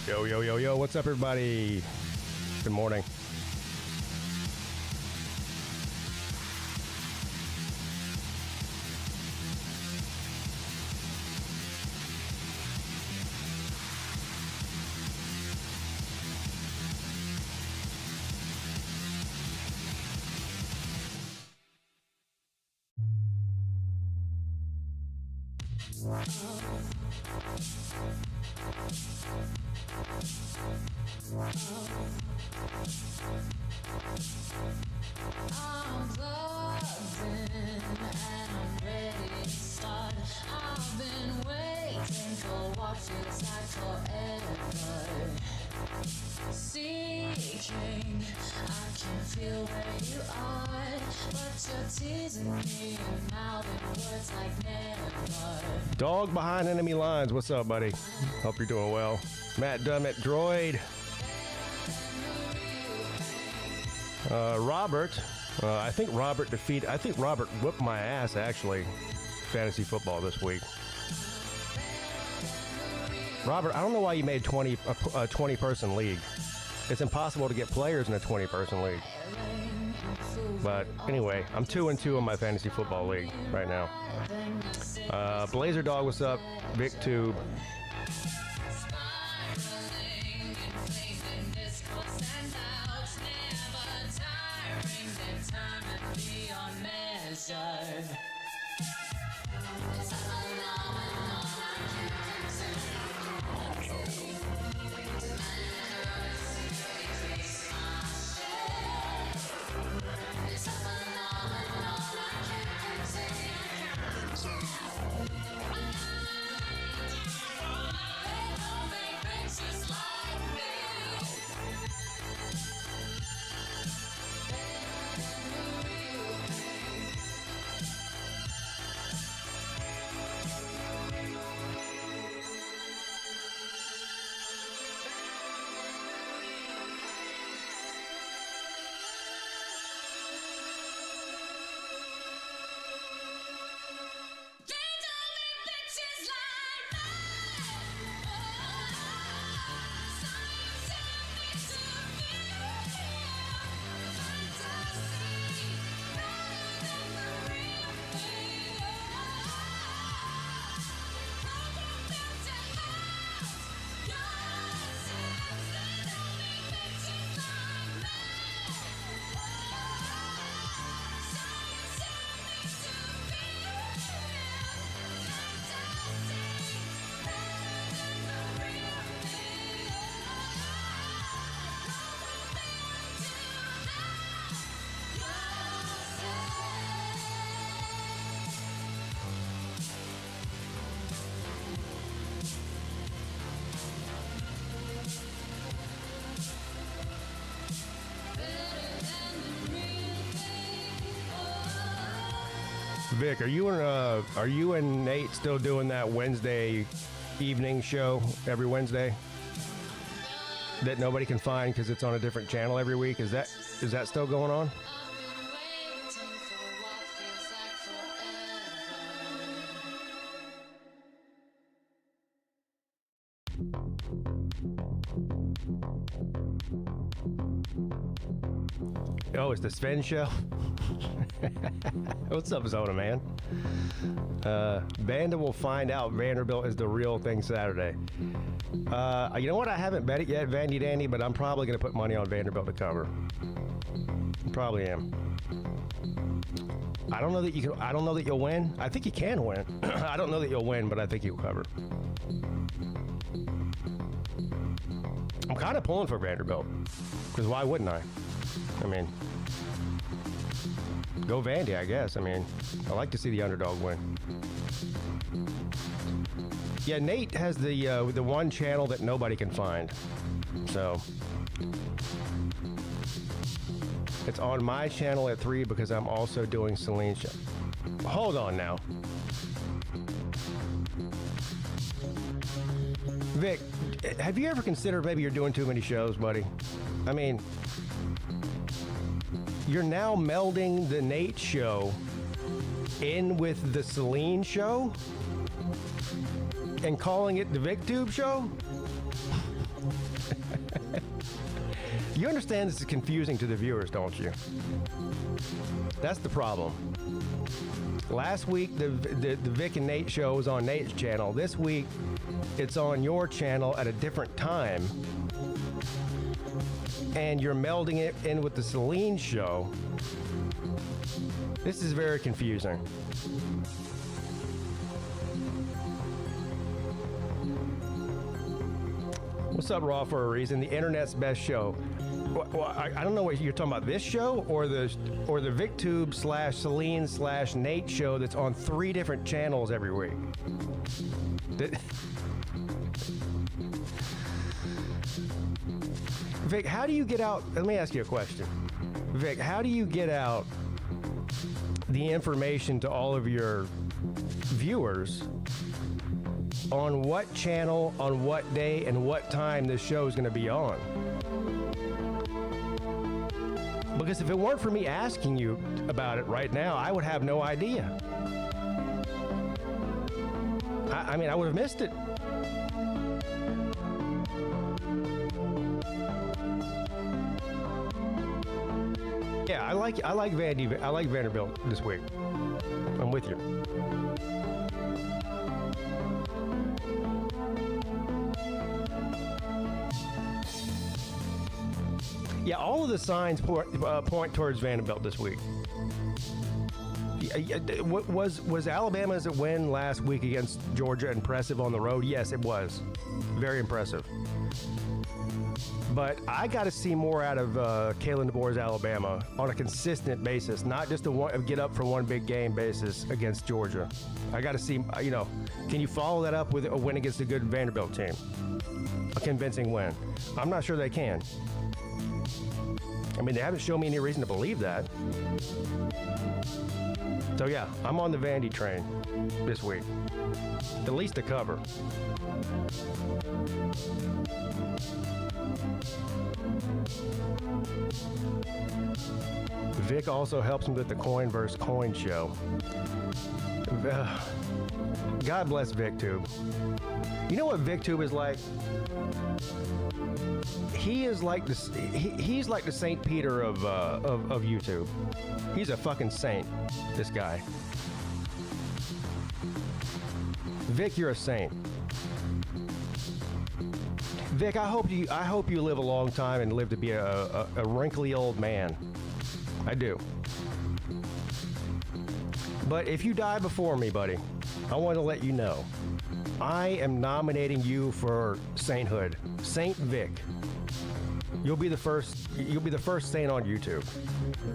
Yo, yo, yo, yo. What's up, everybody? Good morning. I'm plugged in and I'm ready to start. I've been waiting for what feels like forever. Seeking, I can feel where you are, but you're teasing me and mouthing words like never. Dog behind enemy lines. What's up, buddy? Hope you're doing well. Matt Dummett, Droid. Robert. I think Robert whipped my ass, actually, fantasy football this week. Robert, I don't know why you made a 20-person league. It's impossible to get players in a 20-person league. But anyway, I'm 2-2 in my fantasy football league right now. Blazer Dog, what's up? Vic Tube. Vic, are you and Nate still doing that Wednesday evening show every Wednesday that nobody can find because it's on a different channel every week? Is that still going on? Oh, it's the Sven show? What's up, Zona, man? Banda will find out Vanderbilt is the real thing Saturday. You know what? I haven't bet it yet, Vandy Dandy, but I'm probably going to put money on Vanderbilt to cover. Probably am. I don't know that you'll win. I think you can win. I don't know that you'll win, but I think you'll cover. I'm kind of pulling for Vanderbilt, because why wouldn't I? I mean, go Vandy, I guess. I mean, I like to see the underdog win. Yeah, Nate has the one channel that nobody can find. So it's on my channel at 3 because I'm also doing Celine's show. Hold on now. Vic, have you ever considered maybe you're doing too many shows, buddy? I mean, you're now melding the Nate show in with the Celine show and calling it the VicTube show? You understand this is confusing to the viewers, don't you? That's the problem. Last week, the Vic and Nate show was on Nate's channel. This week, it's on your channel at a different time. And you're melding it in with the Celine show. This is very confusing. What's up, Raw for a Reason? The internet's best show. Well, I don't know what you're talking about. This show or the VicTube / Celine / Nate show that's on 3 different channels every week. Vic, how do you get out? Let me ask you a question. Vic, how do you get out the information to all of your viewers on what channel, on what day, and what time this show is going to be on? Because if it weren't for me asking you about it right now, I would have no idea. I mean, I would have missed it. Yeah, I like Vanderbilt this week. I'm with you. Yeah, all of the signs point towards Vanderbilt this week. Was Alabama's win last week against Georgia impressive on the road? Yes, it was. Very impressive. But I got to see more out of Kalen DeBoer's Alabama on a consistent basis, not just a get up for one big game basis against Georgia. I got to see, can you follow that up with a win against a good Vanderbilt team? A convincing win. I'm not sure they can. I mean, they haven't shown me any reason to believe that. So yeah, I'm on the Vandy train this week. At least to cover. Vic also helps me with the coin versus coin show. God bless VicTube. You know what VicTube is like? He's like the St. Peter of YouTube. He's a fucking saint, this guy. Vic, you're a saint. Vic, I hope you live a long time and live to be a wrinkly old man. I do. But if you die before me, buddy, I want to let you know I am nominating you for sainthood. Saint Vic. You'll be the first saint on YouTube.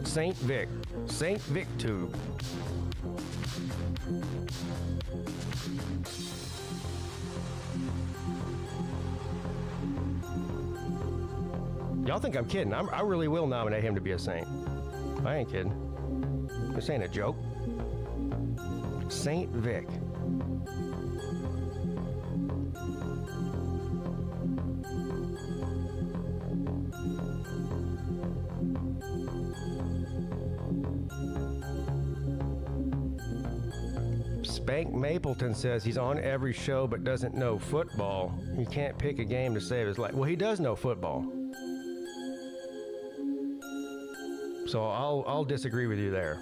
Saint Vic. Saint VicTube. Y'all think I'm kidding. I really will nominate him to be a saint. I ain't kidding. This ain't a joke. Saint Vic. Spank Mapleton says he's on every show but doesn't know football. He can't pick a game to save his life. Well, he does know football. So I'll disagree with you there.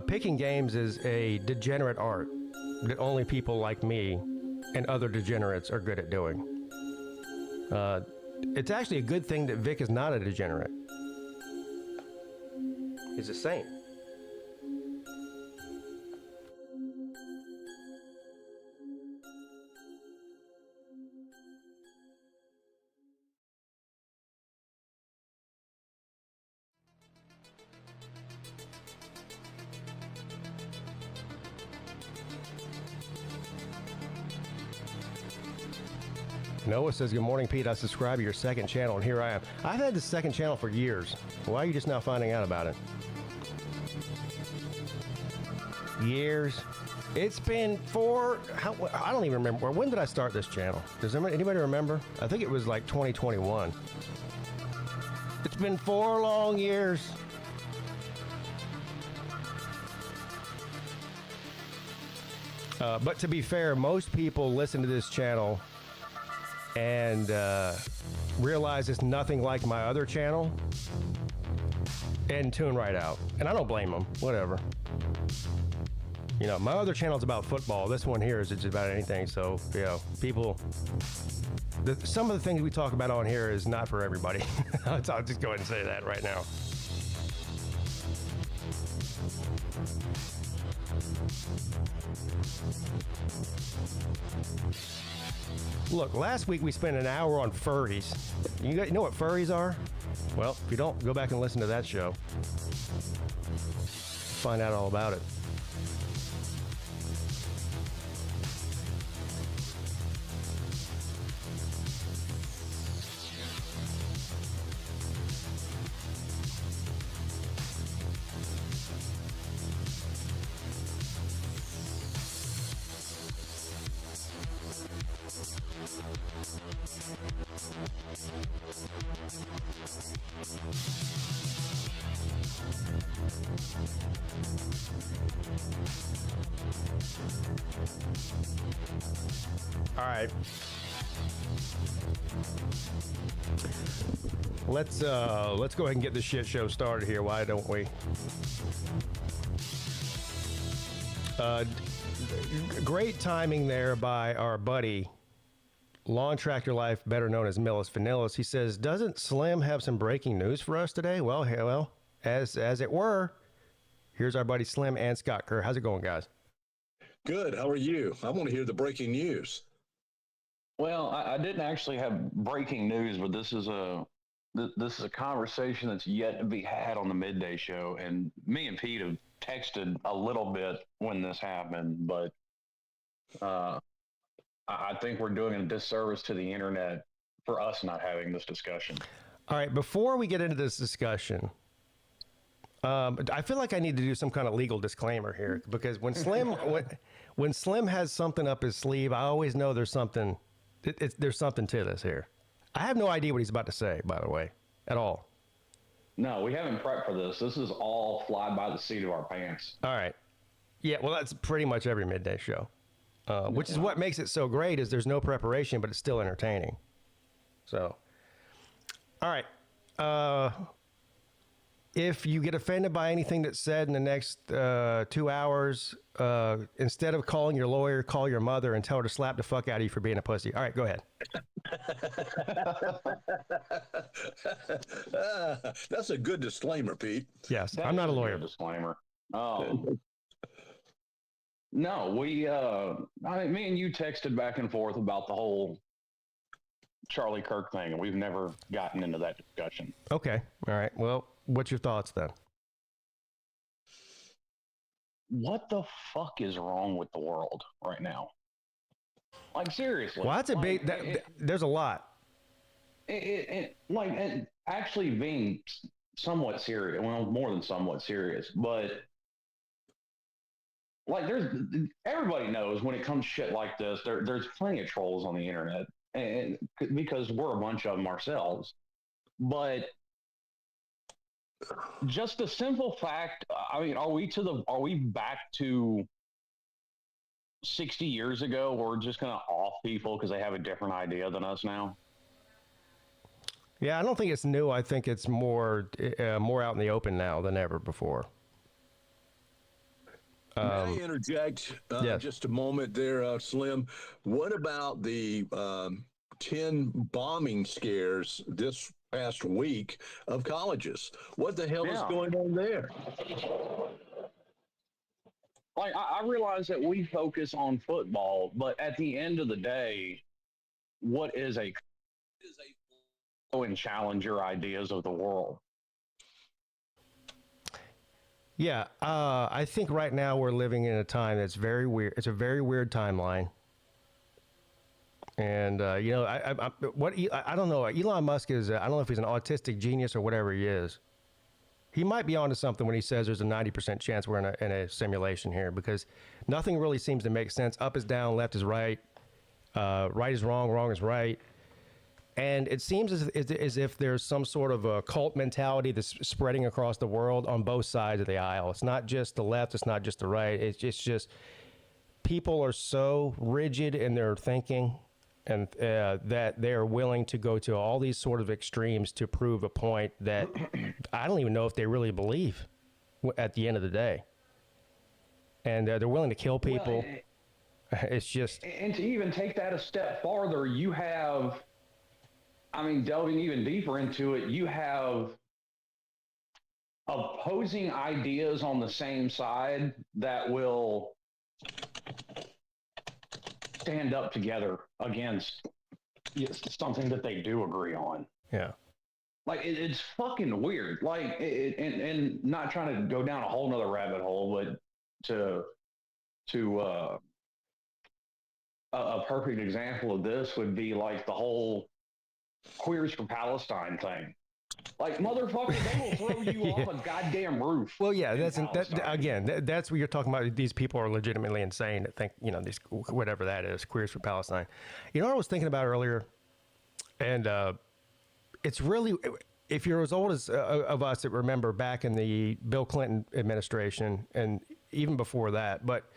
Picking games is a degenerate art that only people like me and other degenerates are good at doing. It's actually a good thing that Vic is not a degenerate. He's a saint. Noah says, good morning, Pete. I subscribe to your second channel, and here I am. I've had the second channel for years. Why are you just now finding out about it? Years. It's been I don't even remember. When did I start this channel? Does anybody remember? I think it was like 2021. It's been 4 long years. But to be fair, most people listen to this channel and realize it's nothing like my other channel and tune right out. And I don't blame them, whatever. You know, my other channel's about football. This one here is just about anything. So, you know, people, some of the things we talk about on here is not for everybody. I'll just go ahead and say that right now. Look, last week we spent an hour on furries. You know what furries are? Well, if you don't, go back and listen to that show. Find out all about it. All right. Let's go ahead and get this shit show started here. Why don't we? Great timing there by our buddy, Long Tractor Life, better known as Millis Vanillis. He says, "Doesn't Slim have some breaking news for us today?" Well, as it were, here's our buddy Slim and Scott Kerr. How's it going, guys? Good. How are you? I want to hear the breaking news. Well, I didn't actually have breaking news, but this is a conversation that's yet to be had on the Midday show. And me and Pete have texted a little bit when this happened, but I think we're doing a disservice to the internet for us not having this discussion. All right, before we get into this discussion, I feel like I need to do some kind of legal disclaimer here, because when Slim when Slim has something up his sleeve, I always know there's something to this here. I have no idea what he's about to say, by the way, at all. No, we haven't prepped for this. This is all fly by the seat of our pants. All right. Yeah, well, that's pretty much every Midday show, which is what makes it so great, is there's no preparation, but it's still entertaining. So, all right. If you get offended by anything that's said in the next 2 hours, instead of calling your lawyer, call your mother and tell her to slap the fuck out of you for being a pussy. All right, go ahead. That's a good disclaimer, Pete. Yes, I'm not a lawyer. Disclaimer. No, me and you texted back and forth about the whole Charlie Kirk thing, and we've never gotten into that discussion. Okay. All right. Well, what's your thoughts then? What the fuck is wrong with the world right now? Like, seriously. Well, that's a big, there's a lot. Actually being somewhat serious, well, more than somewhat serious, but like, everybody knows when it comes to shit like this, there's plenty of trolls on the internet, and because we're a bunch of them ourselves. But just the simple fact, I mean, are we back to 60 years ago where we're just going to off people because they have a different idea than us now? Yeah, I don't think it's new. I think it's more out in the open now than ever before. May I interject yes. just a moment there, Slim? What about the 10 bombing scares this past week of colleges? What the hell is going on there? Like, I realize that we focus on football, but at the end of the day, what is a and challenge your ideas of the world? Yeah, I think right now we're living in a time that's very weird. It's a very weird timeline. And, you know, I don't know. Elon Musk is, I don't know if he's an autistic genius or whatever he is. He might be onto something when he says there's a 90% chance we're in a simulation here, because nothing really seems to make sense. Up is down, left is right, right is wrong, wrong is right. And it seems as if there's some sort of a cult mentality that's spreading across the world on both sides of the aisle. It's not just the left, it's not just the right. It's just people are so rigid in their thinking and that they're willing to go to all these sort of extremes to prove a point that I don't even know if they really believe at the end of the day. And they're willing to kill people. Well, it's just... And to even take that a step farther, you have, I mean, delving even deeper into it, you have opposing ideas on the same side that will stand up together against something that they do agree on. Yeah. Like, it's fucking weird. Like, and not trying to go down a whole nother rabbit hole, but a perfect example of this would be like the whole Queers for Palestine thing. Like, motherfucker, they will throw you off a goddamn roof. Well, yeah, that's what you're talking about. These people are legitimately insane that think, these, whatever that is, Queers for Palestine. You know what I was thinking about earlier? And it's really, if you're as old as of us that remember back in the Bill Clinton administration and even before that, but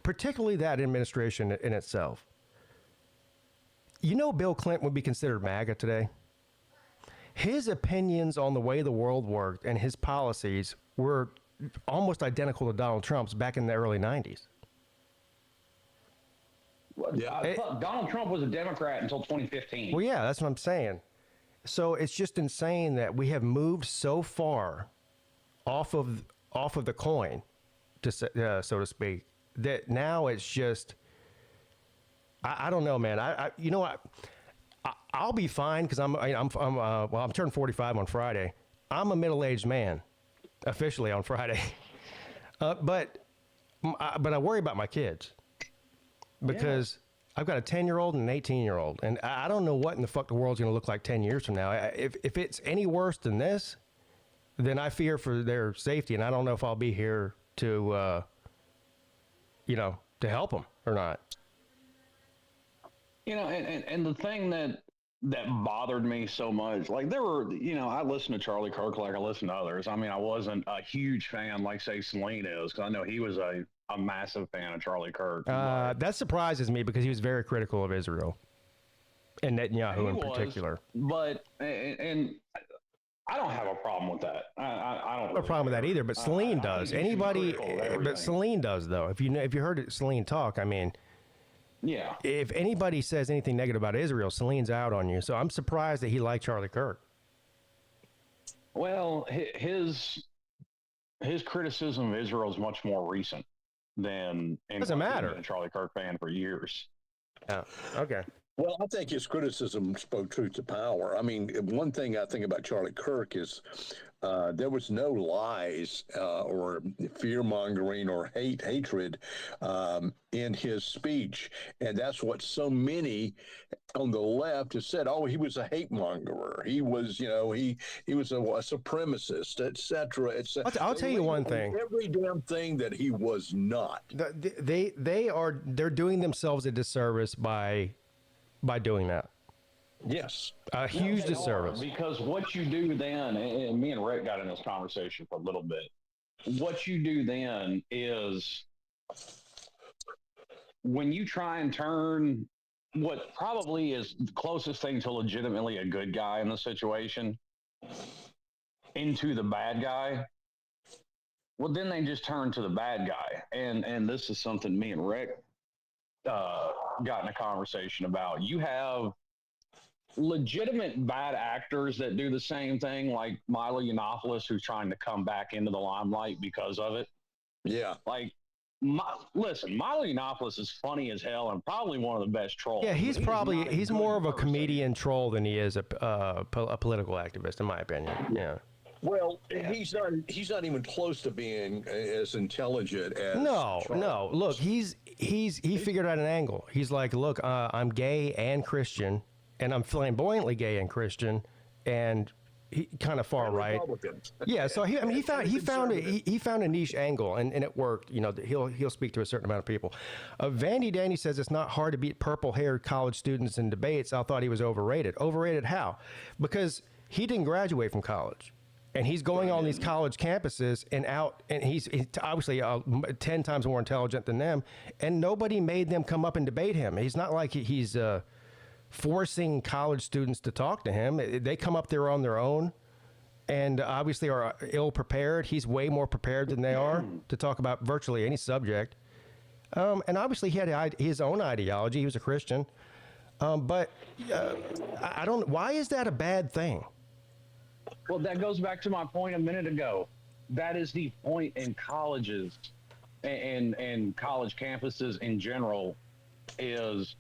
particularly that administration in itself, Bill Clinton would be considered MAGA today. His opinions on the way the world worked and his policies were almost identical to Donald Trump's back in the early 90s. Yeah, Donald Trump was a Democrat until 2015. Well, yeah, that's what I'm saying. So it's just insane that we have moved so far off of the coin, so to speak, that now it's just, I don't know, man. I'll be fine because I'm turning 45 on Friday. I'm a middle-aged man, officially on Friday. But I worry about my kids because I've got a 10-year-old and an 18-year-old, and I don't know what in the fuck the world's going to look like 10 years from now. If it's any worse than this, then I fear for their safety, and I don't know if I'll be here to, to help them or not. And the thing that bothered me so much, like there were, I listened to Charlie Kirk like I listened to others. I mean, I wasn't a huge fan like, say, Celine is, because I know he was a massive fan of Charlie Kirk. That surprises me because he was very critical of Israel and Netanyahu in particular. But and I don't have a problem with that. I don't have a problem with that either. But Celine does. But Celine does though. If you heard Celine talk, I mean. Yeah. If anybody says anything negative about Israel, Celine's out on you. So I'm surprised that he liked Charlie Kirk. Well, his criticism of Israel is much more recent than doesn't matter. A Charlie Kirk fan for years. Yeah. Okay. Well, I think his criticism spoke truth to power. I mean, one thing I think about Charlie Kirk is there was no lies or fear-mongering or hatred in his speech. And that's what so many on the left have said, oh, he was a hate-mongerer. He was, he was a supremacist, et cetera, et cetera. I'll tell you one thing. Every damn thing that he was not. They're doing themselves a disservice by doing that. Yes. A huge disservice. Because what you do then, and me and Rick got in this conversation for a little bit, what you do then is when you try and turn what probably is the closest thing to legitimately a good guy in the situation into the bad guy, well, then they just turn to the bad guy. And this is something me and Rick got in a conversation about. You have legitimate bad actors that do the same thing, like Milo Yiannopoulos, who's trying to come back into the limelight because of it. Yeah. Like, listen, Milo Yiannopoulos is funny as hell and probably one of the best trolls. Yeah, he's more of a comedian troll than he is a political activist, in my opinion. Yeah. Well, he's not even close to being as intelligent as Trump. No. Look, he figured out an angle. He's like, look, I'm gay and Christian, and I'm flamboyantly gay and Christian, and he kind of far right. Yeah, so he found a niche angle, and it worked. He'll speak to a certain amount of people. Vandy Danny says it's not hard to beat purple-haired college students in debates. I thought he was overrated. Overrated how? Because he didn't graduate from college. And he's going on these college campuses and he's obviously 10 times more intelligent than them, and nobody made them come up and debate him. He's not like he's forcing college students to talk to him. They come up there on their own and obviously are ill prepared. He's way more prepared than they are to talk about virtually any subject. And obviously he had his own ideology. He was a Christian. But I don't, why is that a bad thing? Well, that goes back to my point a minute ago. That is the point in colleges and college campuses in general, is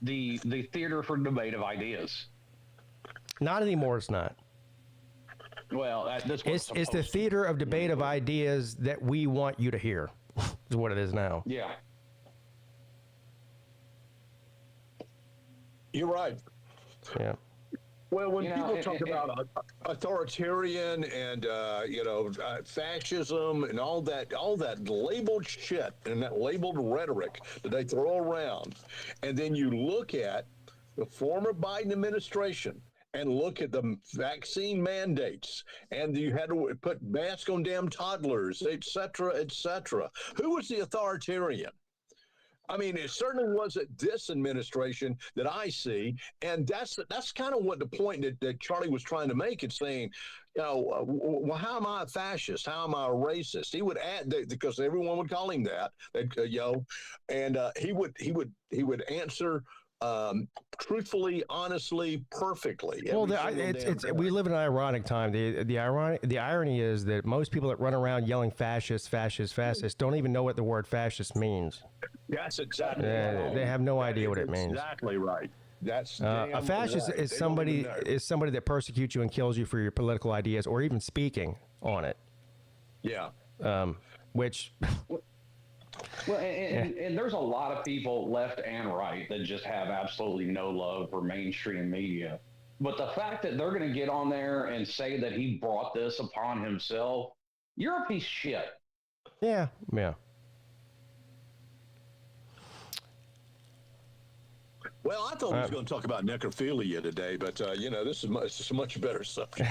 the theater for debate of ideas. Not anymore, it's not. Well, it's the theater of debate of ideas that we want you to hear, is what it is now. Yeah. You're right. Yeah. Well, when people talk about authoritarian and fascism and all that labeled shit and that labeled rhetoric that they throw around, and then you look at the former Biden administration and look at the vaccine mandates, and you had to put masks on damn toddlers, et cetera, et cetera. Who was the authoritarian? I mean, it certainly wasn't this administration that I see, and that's kind of what the point that Charlie was trying to make. It's saying, well, how am I a fascist? How am I a racist? He would add, because everyone would call him that, and he would answer truthfully, honestly, perfectly. Well, we live in an ironic time. The irony is that most people that run around yelling fascist, fascist, fascist don't even know what the word fascist means. That's exactly right. They have no idea what it means. Exactly right. That's a fascist is somebody that persecutes you and kills you for your political ideas or even speaking on it. Yeah. Which. Well, and there's a lot of people left and right that just have absolutely no love for mainstream media. But the fact that they're going to get on there and say that he brought this upon himself, you're a piece of shit. Yeah. Well, I thought we was going to talk about necrophilia today, but this is a much better subject.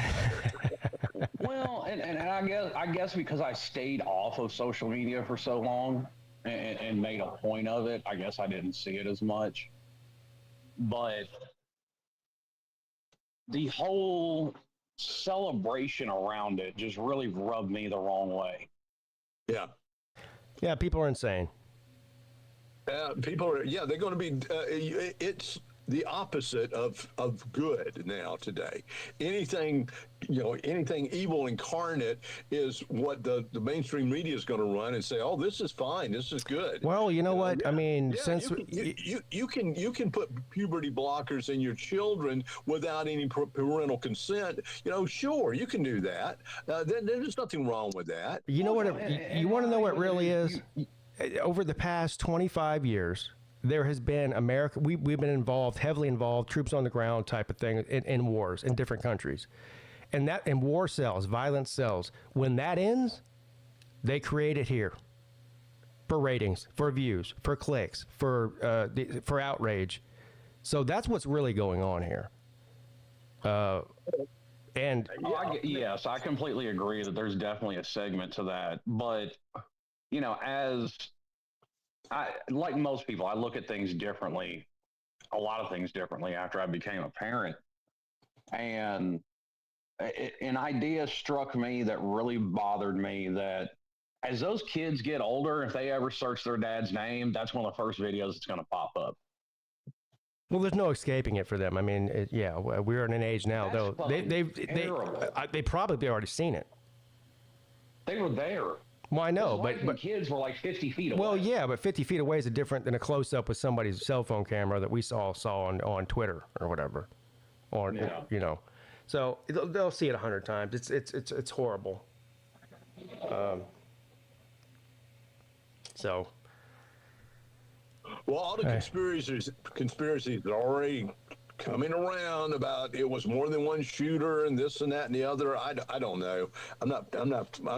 Well, and I guess because I stayed off of social media for so long and made a point of it, I guess I didn't see it as much. But the whole celebration around it just really rubbed me the wrong way. Yeah. Yeah, people are insane. People are, they're going to be, it's the opposite of good now today. Anything evil incarnate is what the mainstream media is going to run and say, oh, this is fine, this is good. Well, you know what? I mean, since you can put puberty blockers in your children without any parental consent, sure, you can do that. There's nothing wrong with that. You know what? You want to know what really is? Over the past 25 years, there has been we've been heavily involved, troops on the ground type of thing in wars in different countries. And war sells, violence sells. When that ends, they create it here for ratings, for views, for clicks, for outrage. So that's what's really going on here. Yes, I completely agree that there's definitely a segment to that. But, like most people, I look at things differently, a lot of things differently after I became a parent. And an idea struck me that really bothered me, that as those kids get older, if they ever search their dad's name, that's one of the first videos that's going to pop up. Well, there's no escaping it for them. I mean, we're in an age now, though. They probably already seen it. They were there. Well, I know, but kids were like 50 feet away. Well, yeah, but 50 feet away is different than a close-up with somebody's cell phone camera that we saw on Twitter or whatever, So they'll see it 100 times. It's horrible. So. Well, all the conspiracies are already coming around about it was more than one shooter and this and that and the other. I don't know. I'm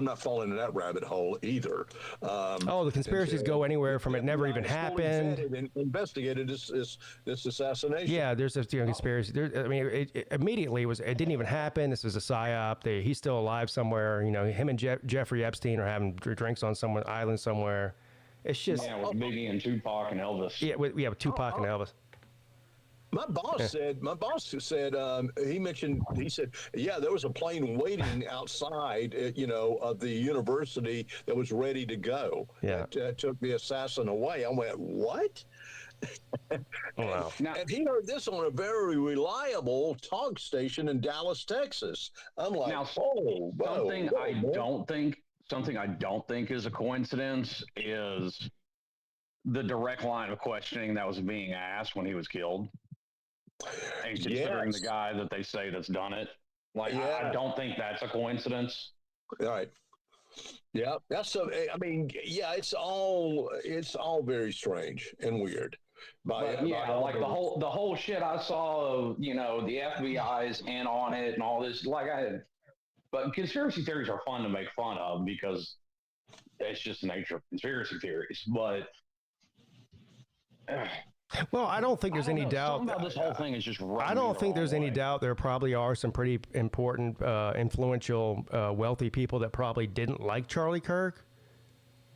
not falling in that rabbit hole either. The conspiracies go anywhere from it never even happened. And investigated this assassination. Yeah, there's a conspiracy. It immediately it didn't even happen. This is a psyop. He's still alive somewhere. Him and Jeffrey Epstein are having drinks on some island somewhere. It's just with Biggie and Tupac and Elvis. Yeah, with Tupac and Elvis. My boss said, he said, yeah, there was a plane waiting outside, of the university that was ready to go. Yeah. That took the assassin away. I went, what? Wow. And he heard this on a very reliable talk station in Dallas, Texas. I'm like, something I don't think is a coincidence is the direct line of questioning that was being asked when he was killed. And considering the guy that they say that's done it, I don't think that's a coincidence. All right. Yeah, it's all very strange and weird. The whole shit I saw of, the FBI's in on it and all this, but conspiracy theories are fun to make fun of because it's just the nature of conspiracy theories. But well, I don't think there's any doubt. About this whole thing is just. I don't think there's any doubt. There probably are some pretty important, influential, wealthy people that probably didn't like Charlie Kirk.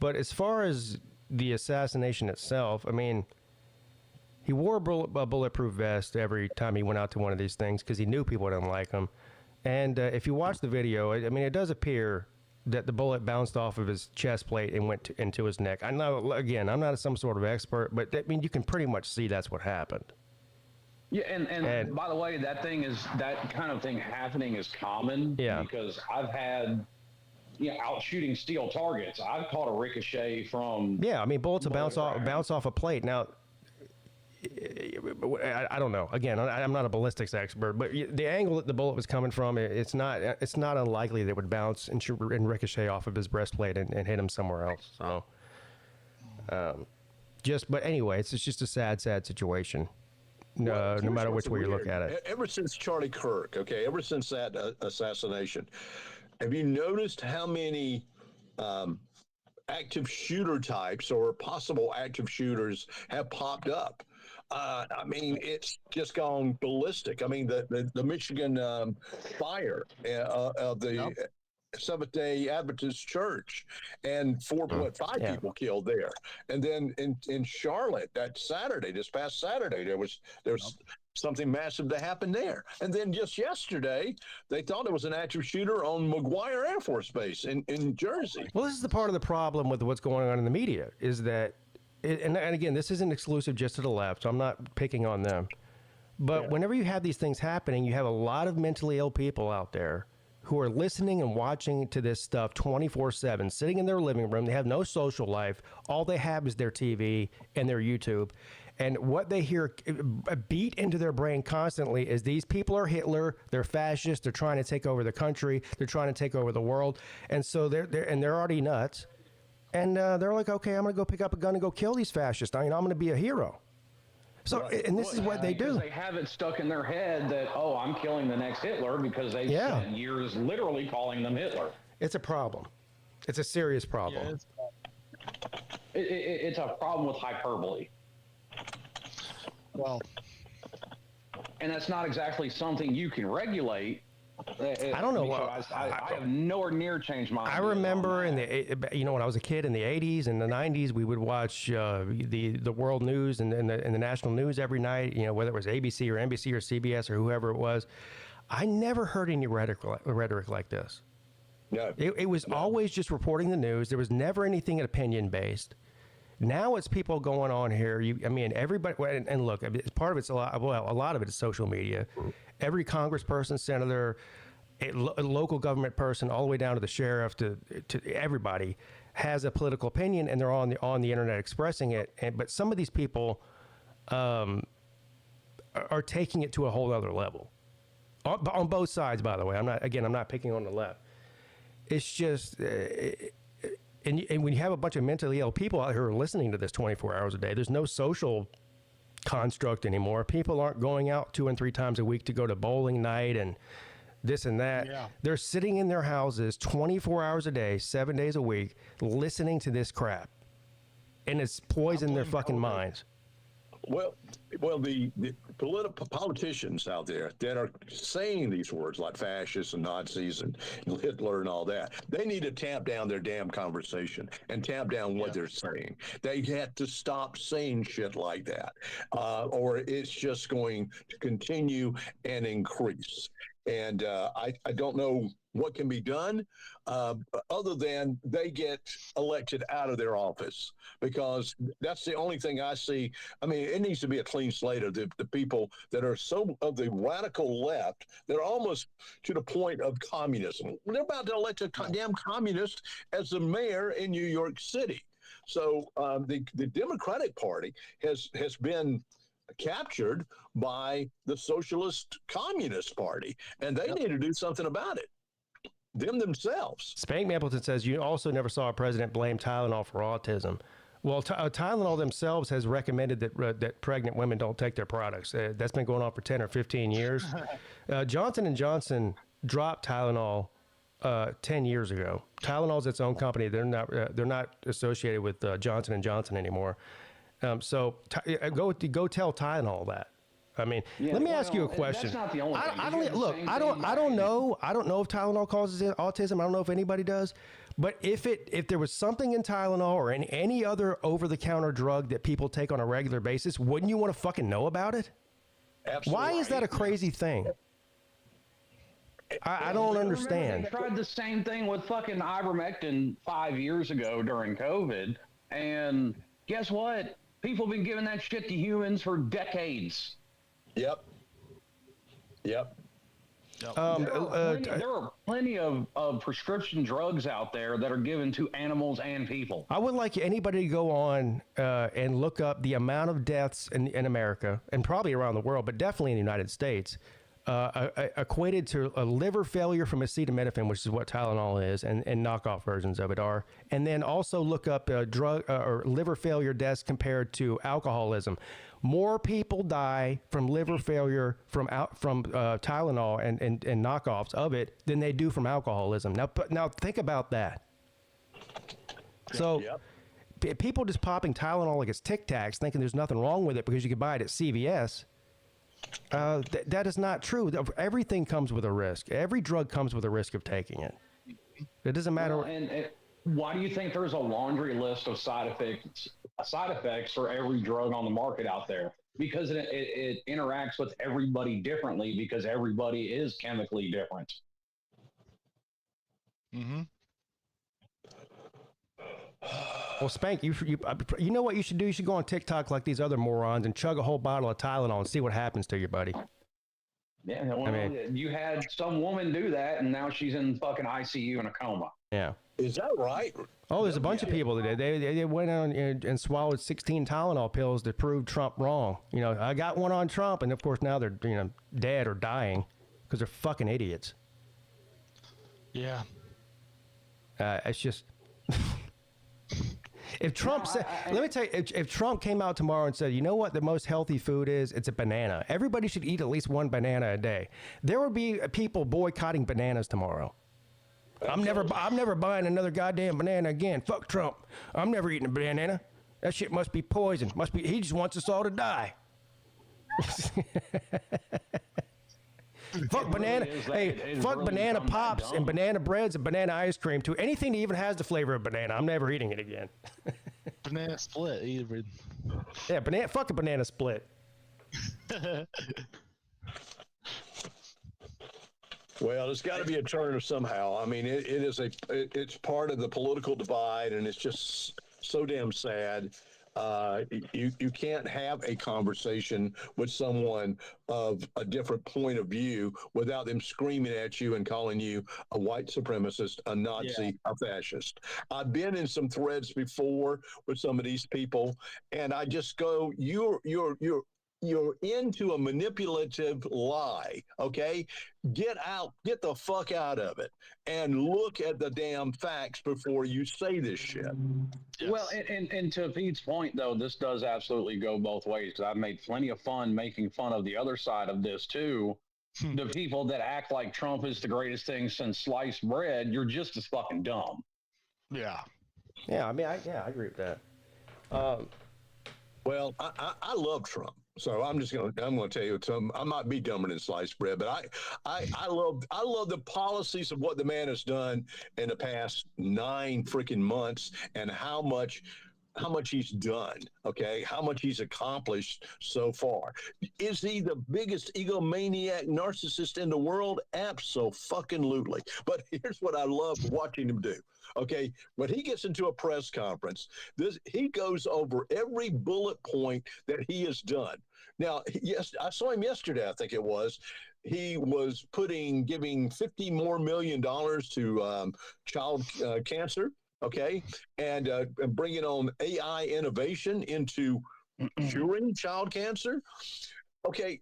But as far as the assassination itself, I mean, he wore a bulletproof vest every time he went out to one of these things because he knew people didn't like him. And if you watch the video, I mean, it does appear that the bullet bounced off of his chest plate and went into his neck. I know, again, I'm not some sort of expert, but you can pretty much see that's what happened. Yeah, and by the way, that kind of thing happening is common. Yeah. Because I've had, out shooting steel targets. I've caught a ricochet from. Yeah, I mean, bullets bounce off a plate. Now, I don't know. Again, I'm not a ballistics expert, but the angle that the bullet was coming from, it's not unlikely that it would bounce and ricochet off of his breastplate and hit him somewhere else. So, but anyway, it's just a sad situation. No matter which way you look at it. Ever since Charlie Kirk, ever since that assassination, have you noticed how many active shooter types or possible active shooters have popped up? I mean, it's just gone ballistic. I mean, the Michigan fire of the Seventh-day Adventist Church, and 4.5 people killed there. And then in Charlotte, this past Saturday, there was something massive that happened there. And then just yesterday, they thought it was an active shooter on McGuire Air Force Base in Jersey. Well, this is the part of the problem with what's going on in the media is that. And again, this isn't exclusive just to the left, so I'm not picking on them. But whenever you have these things happening, you have a lot of mentally ill people out there who are listening and watching to this stuff 24/7, sitting in their living room. They have no social life. All they have is their TV and their YouTube. And what they hear beat into their brain constantly is these people are Hitler, they're fascists, they're trying to take over the country, they're trying to take over the world. And so they're already nuts. And they're like, okay, I'm going to go pick up a gun and go kill these fascists. I'm going to be a hero. So, and this is what they do. They have it stuck in their head that, I'm killing the next Hitler because they spent years literally calling them Hitler. It's a problem. It's a serious problem. Yeah, it's a problem with hyperbole. Well, and that's not exactly something you can regulate. I don't know. I have nowhere near changed my. I remember when I was a kid in the 80s and the 90s, we would watch the world news and the national news every night. Whether it was ABC or NBC or CBS or whoever it was. I never heard any rhetoric like this. No, it was always just reporting the news. There was never anything opinion based. Now it's people going on here. Everybody, and look, part of it's a lot of it is social media. Every congressperson, senator, a local government person, all the way down to the sheriff, to everybody, has a political opinion, and they're on the internet expressing it. But some of these people are taking it to a whole other level, on both sides. By the way, I'm not picking on the left. It's just. And when you have a bunch of mentally ill people out here who are listening to this 24 hours a day, there's no social construct anymore. People aren't going out 2 and 3 times a week to go to bowling night and this and that. Yeah. They're sitting in their houses 24 hours a day, 7 days a week, listening to this crap. And it's poisoned their fucking minds. Well, Well, the political politicians out there that are saying these words like fascists and Nazis and Hitler and all that, they need to tamp down their damn conversation and tamp down what they're saying. They have to stop saying shit like that, or it's just going to continue and increase. And I don't know what can be done other than they get elected out of their office, because that's the only thing I see. I mean, it needs to be a clean slate of the people that are so of the radical left. They're almost to the point of communism. They're about to elect a damn communist as the mayor in New York City. So the Democratic Party has been captured by the Socialist Communist Party, and they need to do something about it. Them themselves. Spank Mapleton says you also never saw a president blame Tylenol for autism. Well, Tylenol themselves has recommended that pregnant women don't take their products. That's been going on for 10 or 15 years. Johnson & Johnson dropped Tylenol 10 years ago. Tylenol's its own company. They're not associated with Johnson & Johnson anymore. So go tell Tylenol that. I mean, let me ask you a question. That's not the only thing. I don't know if Tylenol causes autism. I don't know if anybody does. But if there was something in Tylenol or in any other over-the-counter drug that people take on a regular basis, wouldn't you want to fucking know about it? Absolutely. Why is that a crazy thing? I don't understand. They tried the same thing with fucking ivermectin 5 years ago during COVID, and guess what? People have been giving that shit to humans for decades. Yep. There are plenty of prescription drugs out there that are given to animals and people. I would like anybody to go on and look up the amount of deaths in America, and probably around the world, but definitely in the United States, equated to a liver failure from acetaminophen, which is what Tylenol is, and knockoff versions of it are. And then also look up drug or liver failure deaths compared to alcoholism. More people die from liver failure from Tylenol and knockoffs of it than they do from alcoholism. Now think about that. So people just popping Tylenol like it's Tic Tacs, thinking there's nothing wrong with it because you can buy it at CVS. That is not true. Everything comes with a risk. Every drug comes with a risk of taking it. It doesn't matter. Well, and why do you think there's a laundry list of side effects for every drug on the market out there? Because it interacts with everybody differently, because everybody is chemically different. Mm-hmm. Well, Spank, you know what you should do? You should go on TikTok like these other morons and chug a whole bottle of Tylenol and see what happens to you, buddy. Yeah, well, I mean, you had some woman do that, and now she's in fucking ICU in a coma. Yeah. Is that right? Oh, there's a bunch of people that did. They went on and swallowed 16 Tylenol pills to prove Trump wrong. You know, I got one on Trump, and of course now they're dead or dying because they're fucking idiots. Yeah. It's just. If Trump said, let me tell you, if Trump came out tomorrow and said, you know what the most healthy food is? It's a banana. Everybody should eat at least one banana a day. There would be people boycotting bananas tomorrow. I'm never buying another goddamn banana again. Fuck Trump. I'm never eating a banana. That shit must be poison. He just wants us all to die. Fuck banana. Fuck banana pops and banana breads and banana ice cream too. Anything that even has the flavor of banana, I'm never eating it again. Banana split, even. Yeah, fuck a banana split. Well, there's got to be a turn somehow. I mean, it's part of the political divide, and it's just so damn sad. You can't have a conversation with someone of a different point of view without them screaming at you and calling you a white supremacist, a Nazi, a fascist. I've been in some threads before with some of these people, and I just go, you're into a manipulative lie, okay? Get the fuck out of it and look at the damn facts before you say this shit. Yes. Well, and to Pete's point, though, this does absolutely go both ways, because I've made plenty of fun making fun of the other side of this, too. The people that act like Trump is the greatest thing since sliced bread, you're just as fucking dumb. Yeah. Yeah, I mean, I agree with that. Well, I love Trump. So I'm gonna tell you something. I might be dumber than sliced bread, but I love the policies of what the man has done in the past 9 freaking months and how much he's done, okay? How much he's accomplished so far. Is he the biggest egomaniac narcissist in the world? Abso-fucking-lutely. But here's what I love watching him do, okay? When he gets into a press conference, he goes over every bullet point that he has done. Now, yes, I saw him yesterday, I think it was. He was giving $50 million more to child cancer. Okay, and bringing on AI innovation into curing child cancer. Okay,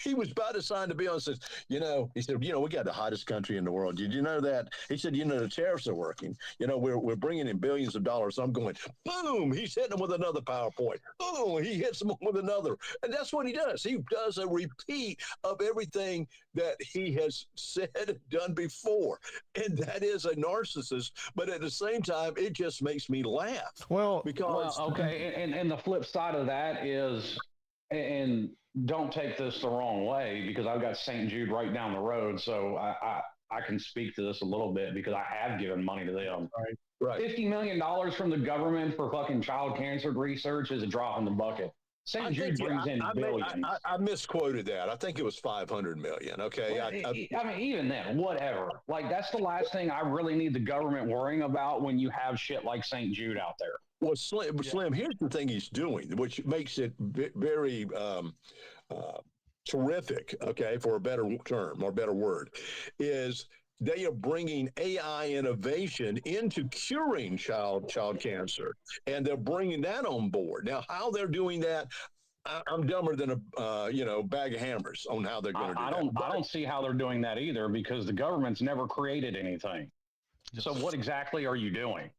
he was about to sign the bill and says, he said, we got the hottest country in the world. Did you know that? He said, the tariffs are working. We're bringing in billions of dollars. So I'm going, boom, he's hitting them with another PowerPoint. Boom, he hits them with another. And that's what he does. He does a repeat of everything that he has said and done before. And that is a narcissist. But at the same time, it just makes me laugh. Okay. And the flip side of that is, and don't take this the wrong way, because I've got St. Jude right down the road, so I can speak to this a little bit because I have given money to them. Right. $50 million from the government for fucking child cancer research is a drop in the bucket. St. Jude brings in billions. I misquoted that. I think it was 500 million. Okay. Well, I mean, even then, whatever. Like, that's the last thing I really need the government worrying about when you have shit like St. Jude out there. Well, Slim, here's the thing he's doing, which makes it very terrific, okay, for a better term or better word, is they are bringing AI innovation into curing child cancer, and they're bringing that on board. Now, how they're doing that, I'm dumber than a bag of hammers on how they're going to do that. I don't see how they're doing that either, because the government's never created anything. So what exactly are you doing?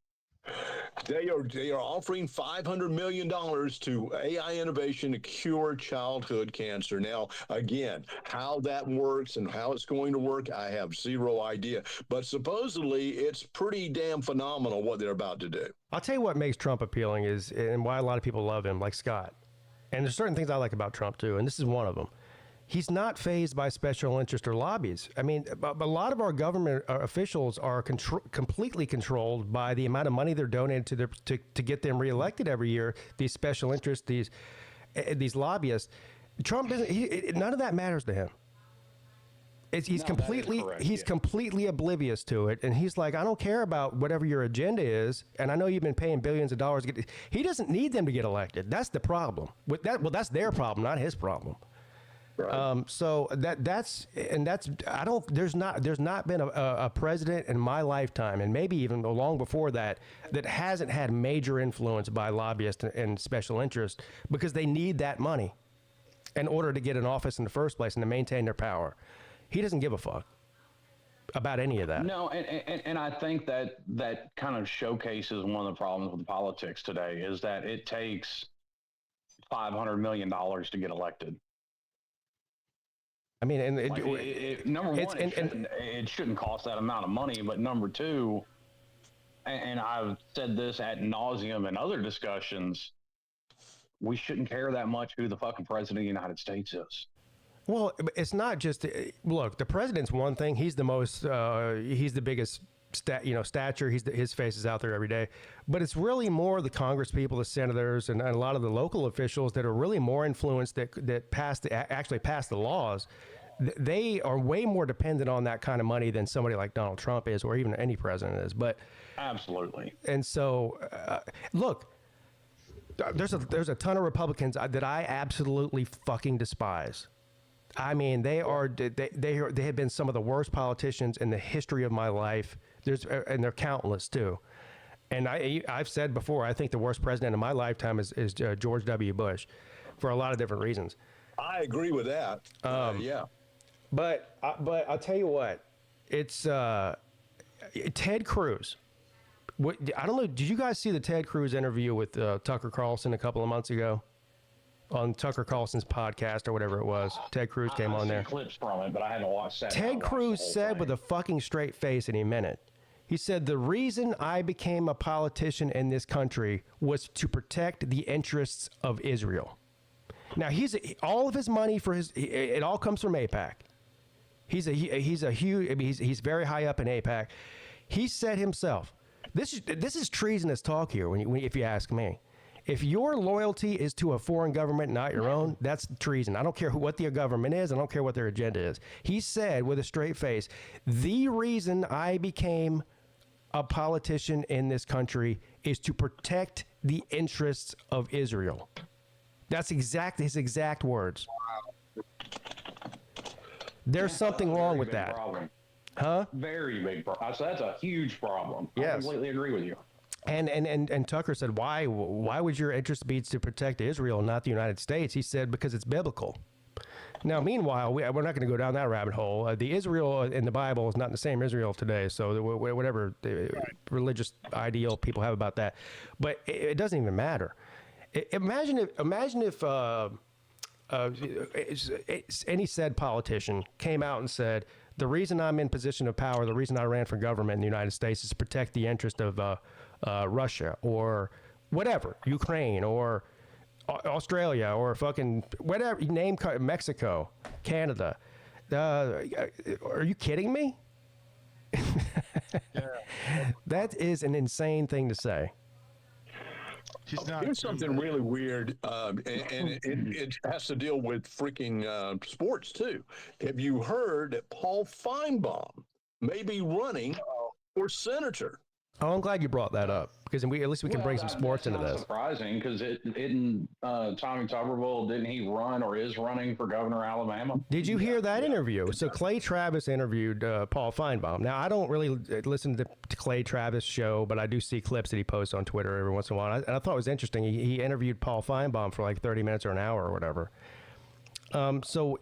They are offering $500 million to AI innovation to cure childhood cancer. Now, again, how that works and how it's going to work, I have zero idea. But supposedly, it's pretty damn phenomenal what they're about to do. I'll tell you what makes Trump appealing is, and why a lot of people love him, like Scott. And there's certain things I like about Trump too, and this is one of them. He's not fazed by special interest or lobbies. I mean, a lot of our government officials are completely controlled by the amount of money they're donating to get them reelected every year. These special interests, these lobbyists. Trump doesn't. None of that matters to him. He's completely oblivious to it, and he's like, I don't care about whatever your agenda is, and I know you've been paying billions of dollars to get. He doesn't need them to get elected. That's the problem. With that, well, that's their problem, not his problem. Right. So there's not been a president in my lifetime, and maybe even long before that hasn't had major influence by lobbyists and special interests, because they need that money in order to get an office in the first place and to maintain their power. He doesn't give a fuck about any of that. No, and I think that kind of showcases one of the problems with politics today, is that it takes $500 million to get elected. I mean, and number one, it shouldn't cost that amount of money. But number two, and I've said this ad nauseum in other discussions, we shouldn't care that much who the fucking president of the United States is. Well, it's not just, look, the president's one thing. He's the most, he's the biggest stature. His face is out there every day. But it's really more the Congress people, the senators, and a lot of the local officials that are really more influenced that actually pass the laws. They are way more dependent on that kind of money than somebody like Donald Trump is, or even any president is. But absolutely. And so, look, there's a ton of Republicans that I absolutely fucking despise. I mean, they have been some of the worst politicians in the history of my life. And they're countless too. And I've said before, I think the worst president in my lifetime is George W. Bush, for a lot of different reasons. I agree with that. Yeah. But I'll tell you what, it's Ted Cruz. I don't know. Did you guys see the Ted Cruz interview with Tucker Carlson a couple of months ago? On Tucker Carlson's podcast or whatever it was. Ted Cruz came on there. Clips from it, but I had to watch that. Ted Cruz said with a fucking straight face, and he meant it. He said, the reason I became a politician in this country was to protect the interests of Israel. Now all of his money for it all comes from APAC. He's a huge. I mean, he's very high up in APAC. He said himself, this is treasonous talk here. If you ask me, if your loyalty is to a foreign government, not your own, that's treason. I don't care what the government is. I don't care what their agenda is. He said with a straight face, the reason I became a politician in this country is to protect the interests of Israel. That's his exact words. There's something wrong with that. Problem. Huh? Very big problem. So that's a huge problem. Yes. I completely agree with you. And Tucker said, why would your interest be to protect Israel, not the United States? He said, because it's biblical. Now, meanwhile, we're not going to go down that rabbit hole. The Israel in the Bible is not the same Israel today. So whatever religious ideal people have about that, but it doesn't even matter. Imagine if any said politician came out and said, the reason I'm in position of power, the reason I ran for government in the United States is to protect the interest of Russia or whatever, Ukraine or Australia or fucking whatever, name Mexico, Canada. Are you kidding me? That is an insane thing to say. Here's something really weird, and it has to deal with freaking sports, too. Have you heard that Paul Feinbaum may be running for senator? Oh, I'm glad you brought that up because at least we can bring some sports into this. Surprising because Tommy Tuberville, didn't he run or is running for governor of Alabama? Did you hear that interview? So Clay Travis interviewed Paul Feinbaum. Now, I don't really listen to Clay Travis' show, but I do see clips that he posts on Twitter every once in a while. And I thought it was interesting. He interviewed Paul Feinbaum for like 30 minutes or an hour or whatever. So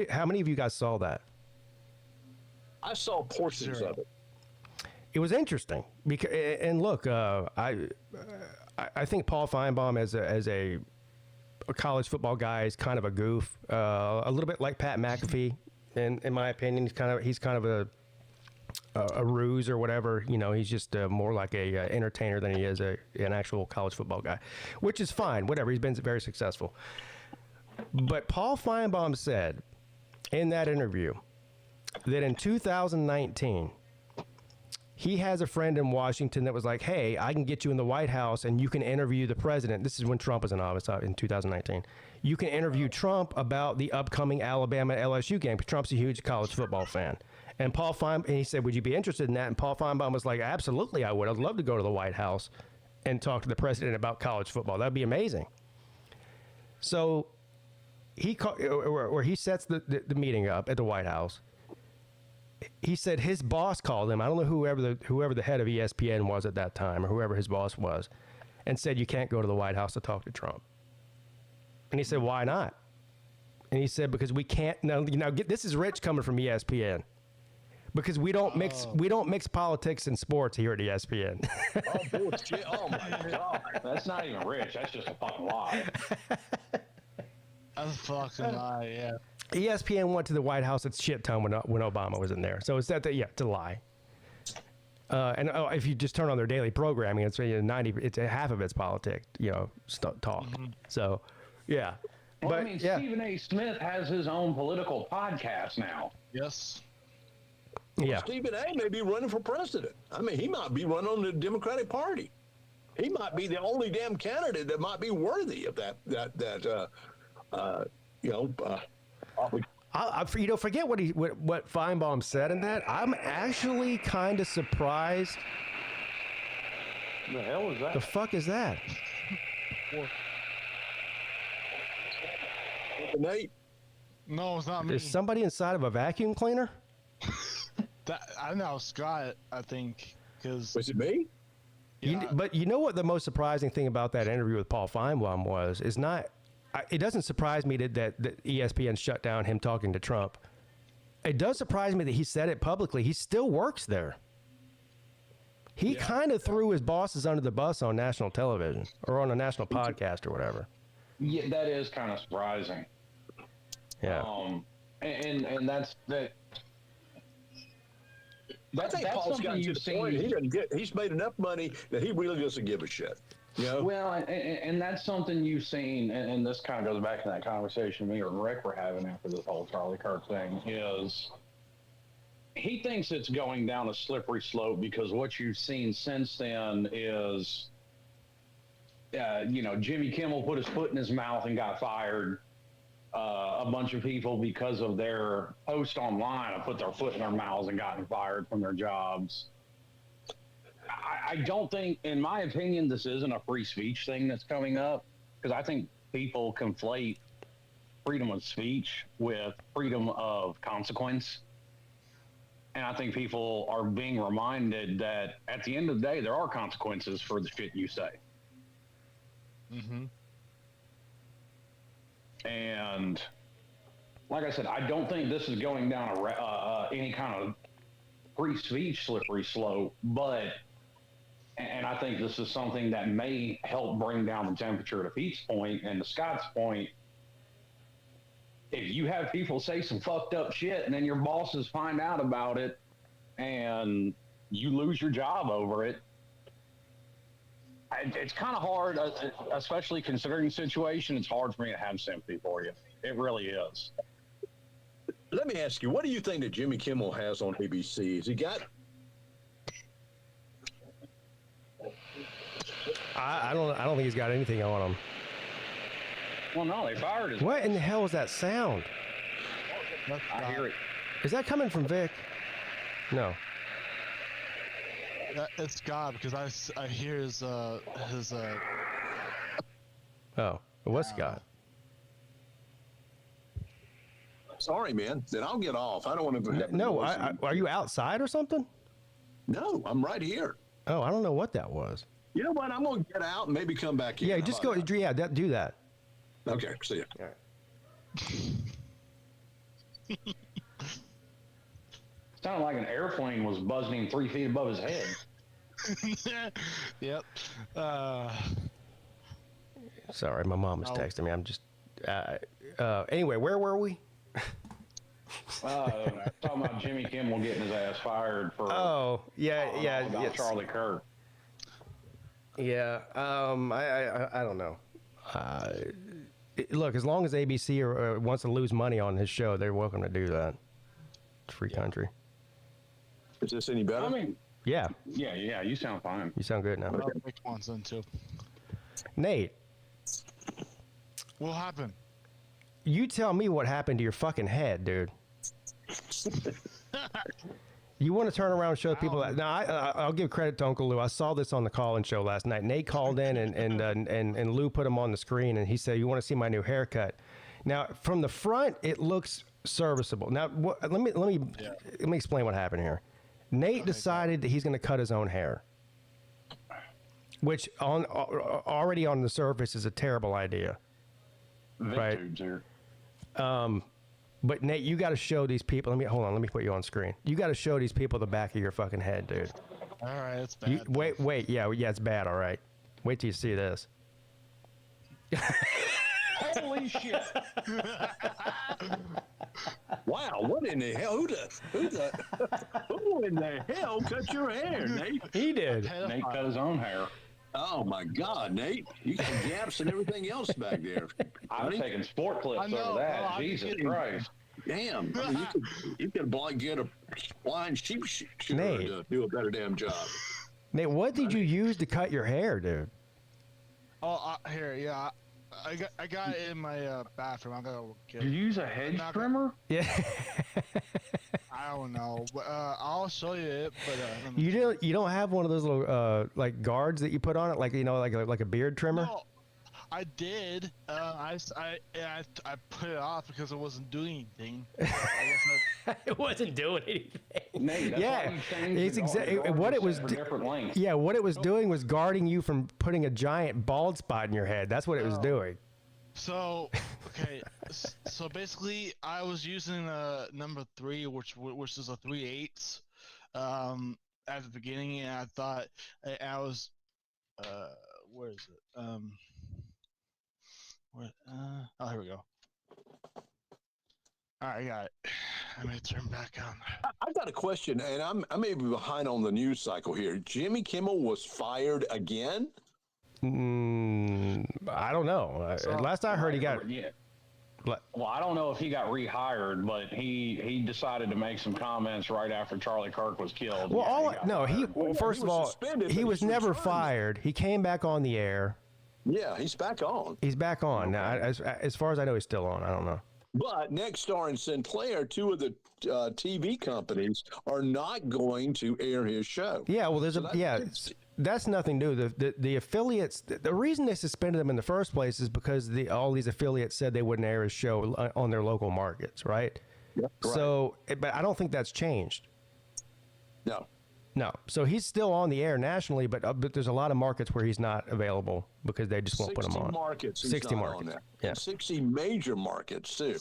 how many of you guys saw that? I saw portions of it. It was interesting because, and look, I think Paul Feinbaum as a college football guy is kind of a goof, a little bit like Pat McAfee, in my opinion. He's kind of a ruse or whatever. You know, he's just more like a entertainer than he is an actual college football guy, which is fine. Whatever, he's been very successful. But Paul Feinbaum said in that interview that in 2019. He has a friend in Washington that was like, hey, I can get you in the White House and you can interview the president. This is when Trump was in office in 2019. You can interview Trump about the upcoming Alabama LSU game because Trump's a huge college football fan. And he said, would you be interested in that? And Paul Feinbaum was like, absolutely, I would. I'd love to go to the White House and talk to the president about college football. That'd be amazing. So he sets the meeting up at the White House. He said his boss called him. I don't know whoever the head of ESPN was at that time or whoever his boss was, and said you can't go to the White House to talk to Trump. And he said, why not? And he said because we can't. Now this is Rich coming from ESPN. Because we don't mix politics and sports here at ESPN. Oh bullshit! Oh my god! That's not even Rich. That's just a fucking lie. That's a fucking lie. Yeah. ESPN went to the White House at shit ton when Obama was in there. So it's it's a lie. And if you just turn on their daily programming, it's half of it's politics, talk. Mm-hmm. So, yeah. Well, but Stephen A. Smith has his own political podcast now. Yes. Yeah. Stephen A. may be running for president. I mean, he might be running on the Democratic Party. He might be the only damn candidate that might be worthy of that. Forget what Feinbaum said in that. I'm actually kind of surprised. The hell is that? The fuck is that? Nate? No, it's not me. Is somebody inside of a vacuum cleaner? I know Scott. I think because was it me? Yeah. But you know what the most surprising thing about that interview with Paul Feinbaum was? Is not. It doesn't surprise me that ESPN shut down him talking to Trump. It does surprise me that he said it publicly. He still works there. He kind of threw his bosses under the bus on national television or on a national podcast or whatever. Yeah, that is kind of surprising. Yeah. And that's that. I think Paul's gotten to the point. He's made enough money that he really doesn't give a shit. Well, and that's something you've seen, and this kind of goes back to that conversation me or Rick were having after this whole Charlie Kirk thing, is he thinks it's going down a slippery slope because what you've seen since then is, Jimmy Kimmel put his foot in his mouth and got fired. A bunch of people, because of their post online, have put their foot in their mouths and gotten fired from their jobs. I don't think, in my opinion, this isn't a free speech thing that's coming up, because I think people conflate freedom of speech with freedom of consequence. And I think people are being reminded that at the end of the day, there are consequences for the shit you say. Mm-hmm. And like I said, I don't think this is going down any kind of free speech slippery slope, and I think this is something that may help bring down the temperature to Pete's point and to Scott's point. If you have people say some fucked up shit and then your bosses find out about it and you lose your job over it, it's kind of hard, especially considering the situation. It's hard for me to have sympathy for you. It really is. Let me ask you, what do you think that Jimmy Kimmel has on ABC? Has he got? I don't think he's got anything on him. Well, no, they fired his. What in the hell is that sound? I hear it. Is that coming from Vic? No. It's God, because I hear his Oh, it was Scott. Sorry, man. Then I'll get off. I don't want to. No, are you outside or something? No, I'm right here. Oh, I don't know what that was. You know what? I'm going to get out and maybe come back in. Yeah, just go. Yeah, do that. Okay, see ya. All right. Sounded like an airplane was buzzing 3 feet above his head. Yep. Sorry, my mom was texting me. I'm just. Anyway, where were we? Talking about Jimmy Kimmel getting his ass fired for. Oh, yeah. Charlie Kirk. Yeah. I don't know. Look, as long as ABC wants to lose money on his show, they're welcome to do that. It's free country. Is this any better? I mean, Yeah. Yeah. You sound fine. You sound good now. Vic wants in too. Nate, What happened? you tell me what happened to your fucking head, dude. You want to turn around and show people that? Now, I'll give credit to Uncle Lou. I saw this on the call-in show last night. Nate called in, and Lou put him on the screen, and he said, "You want to see my new haircut?" Now, from the front, it looks serviceable. Now, let me explain what happened here. Nate decided that he's going to cut his own hair, which already on the surface is a terrible idea. Right. Here. But Nate, you got to show these people. Let me put you on screen. You got to show these people the back of your fucking head, dude. All right, it's bad. Wait. Yeah, it's bad. All right. Wait till you see this. Holy shit! Wow, what in the hell? Who in the hell cut your hair, Nate? He did. Nate cut his own hair. Oh my God, Nate! You got gaps and everything else back there. I'm taking sport clips over that. Jesus Christ! Damn, I mean, you could get a blind sheep shooter Nate. to do a better damn job. Nate, what did you use to cut your hair, dude? Oh, here, yeah. I got it in my bathroom. I gotta get Did you use a hedge trimmer? Yeah. I don't know, but I'll show you it. But You don't have one of those little like guards that you put on it, like like a beard trimmer? No, I did. I put it off because it wasn't doing anything. It wasn't doing anything. Nate, that's why you changed it's exactly what it was. Different lengths. Yeah, what it was doing was guarding you from putting a giant bald spot in your head. That's what it was doing. So, okay, so basically, I was using number 3, which is a 3/8 at the beginning, and I thought I was where is it? Oh, here we go. All right, I got it. Let me turn back on. I've got a question, and I may be behind on the news cycle here. Jimmy Kimmel was fired again? I don't know. Last I heard, he got. Yeah. Well, I don't know if he got rehired, but he decided to make some comments right after Charlie Kirk was killed. Well, first of all, suspended, he but was he's never returned. fired. He came back on the air. Yeah, he's back on. He's back on now. As far as I know, he's still on. I don't know. But Nexstar and Sinclair, two of the TV companies, are not going to air his show. Yeah, well, that's nothing new. The affiliates, the reason they suspended him in the first place is because all these affiliates said they wouldn't air his show on their local markets, right? Yep, right. So, but I don't think that's changed. No. So he's still on the air nationally, but there's a lot of markets where he's not available because they just won't put him on. 60 markets. 60 not markets. On there. Yeah. And 60 major markets, too.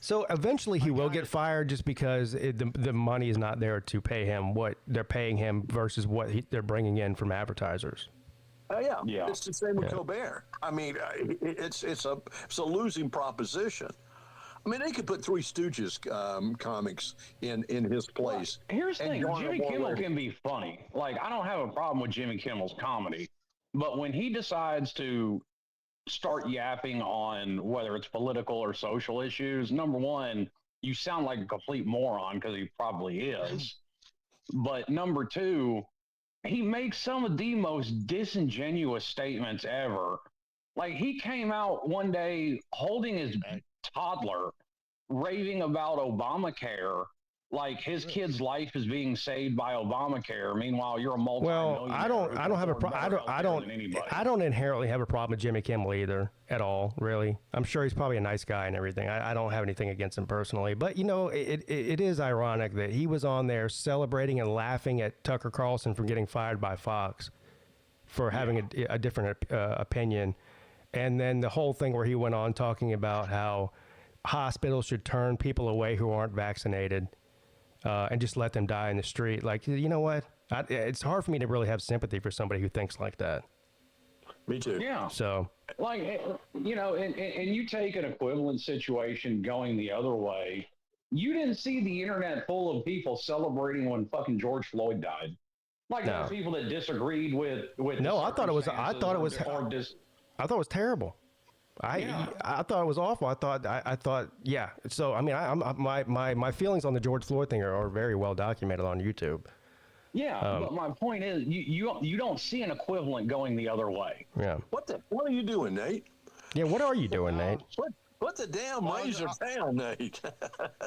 So eventually he will get fired just because the money is not there to pay him what they're paying him versus what they're bringing in from advertisers. Yeah. It's the same with Colbert. I mean, it's a losing proposition. I mean, they could put Three Stooges comics in his place. Well, here's the thing: Jimmy Kimmel can be funny. Like, I don't have a problem with Jimmy Kimmel's comedy, but when he decides to start yapping on whether it's political or social issues, number one, you sound like a complete moron because he probably is. But number two, he makes some of the most disingenuous statements ever. Like, he came out one day holding his toddler, raving about Obamacare, like his kid's life is being saved by Obamacare. Meanwhile, you're a multi-millionaire. Well, I don't have a problem. I don't inherently have a problem with Jimmy Kimmel either at all. Really, I'm sure he's probably a nice guy and everything. I don't have anything against him personally, but it is ironic that he was on there celebrating and laughing at Tucker Carlson for getting fired by Fox for having a different opinion, and then the whole thing where he went on talking about how hospitals should turn people away who aren't vaccinated. And just let them die in the street. Like, you know what? It's hard for me to really have sympathy for somebody who thinks like that. Me too. Yeah. So, like, and you take an equivalent situation going the other way. You didn't see the internet full of people celebrating when fucking George Floyd died. Like, there were people that disagreed with. No, I thought it was terrible. I thought it was awful. I thought, yeah. So, I mean, my feelings on the George Floyd thing are very well documented on YouTube. Yeah, but my point is, you don't see an equivalent going the other way. Yeah. What are you doing, Nate? Yeah, what are you doing, Nate? Put the damn laser down, Nate.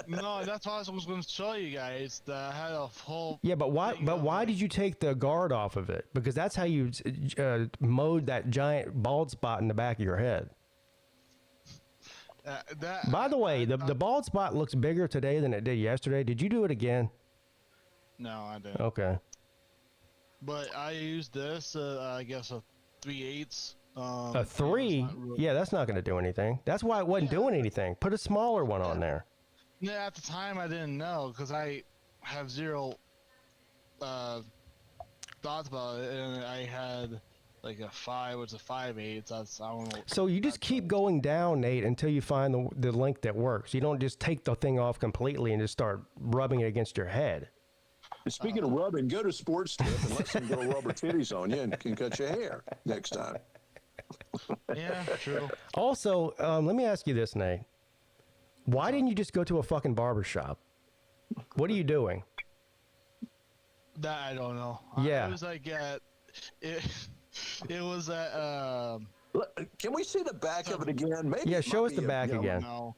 No, that's what I was going to show you guys. That I had a whole. Yeah, but why did you take the guard off of it? Because that's how you mowed that giant bald spot in the back of your head. By the way, the bald spot looks bigger today than it did yesterday. Did you do it again? No, I didn't. Okay. But I used this, I guess, a 3/8. A 3? Yeah, that's not going to do anything. That's why it wasn't doing anything. Put a smaller one on there. Yeah, at the time I didn't know because I have zero thoughts about it, and I had like a 5, it's a 5/8. I don't know. So you just keep going down, Nate, until you find the length that works. You don't just take the thing off completely and just start rubbing it against your head. Speaking of rubbing, go to Sports Tip and let some girl rub her titties on you and can cut your hair next time. Yeah, true. Also, let me ask you this, Nate. Why didn't you just go to a fucking barber shop? What are you doing? That I don't know. Yeah. It was like it was at Can we see the back of it again? Maybe. Yeah, show us the back again. no.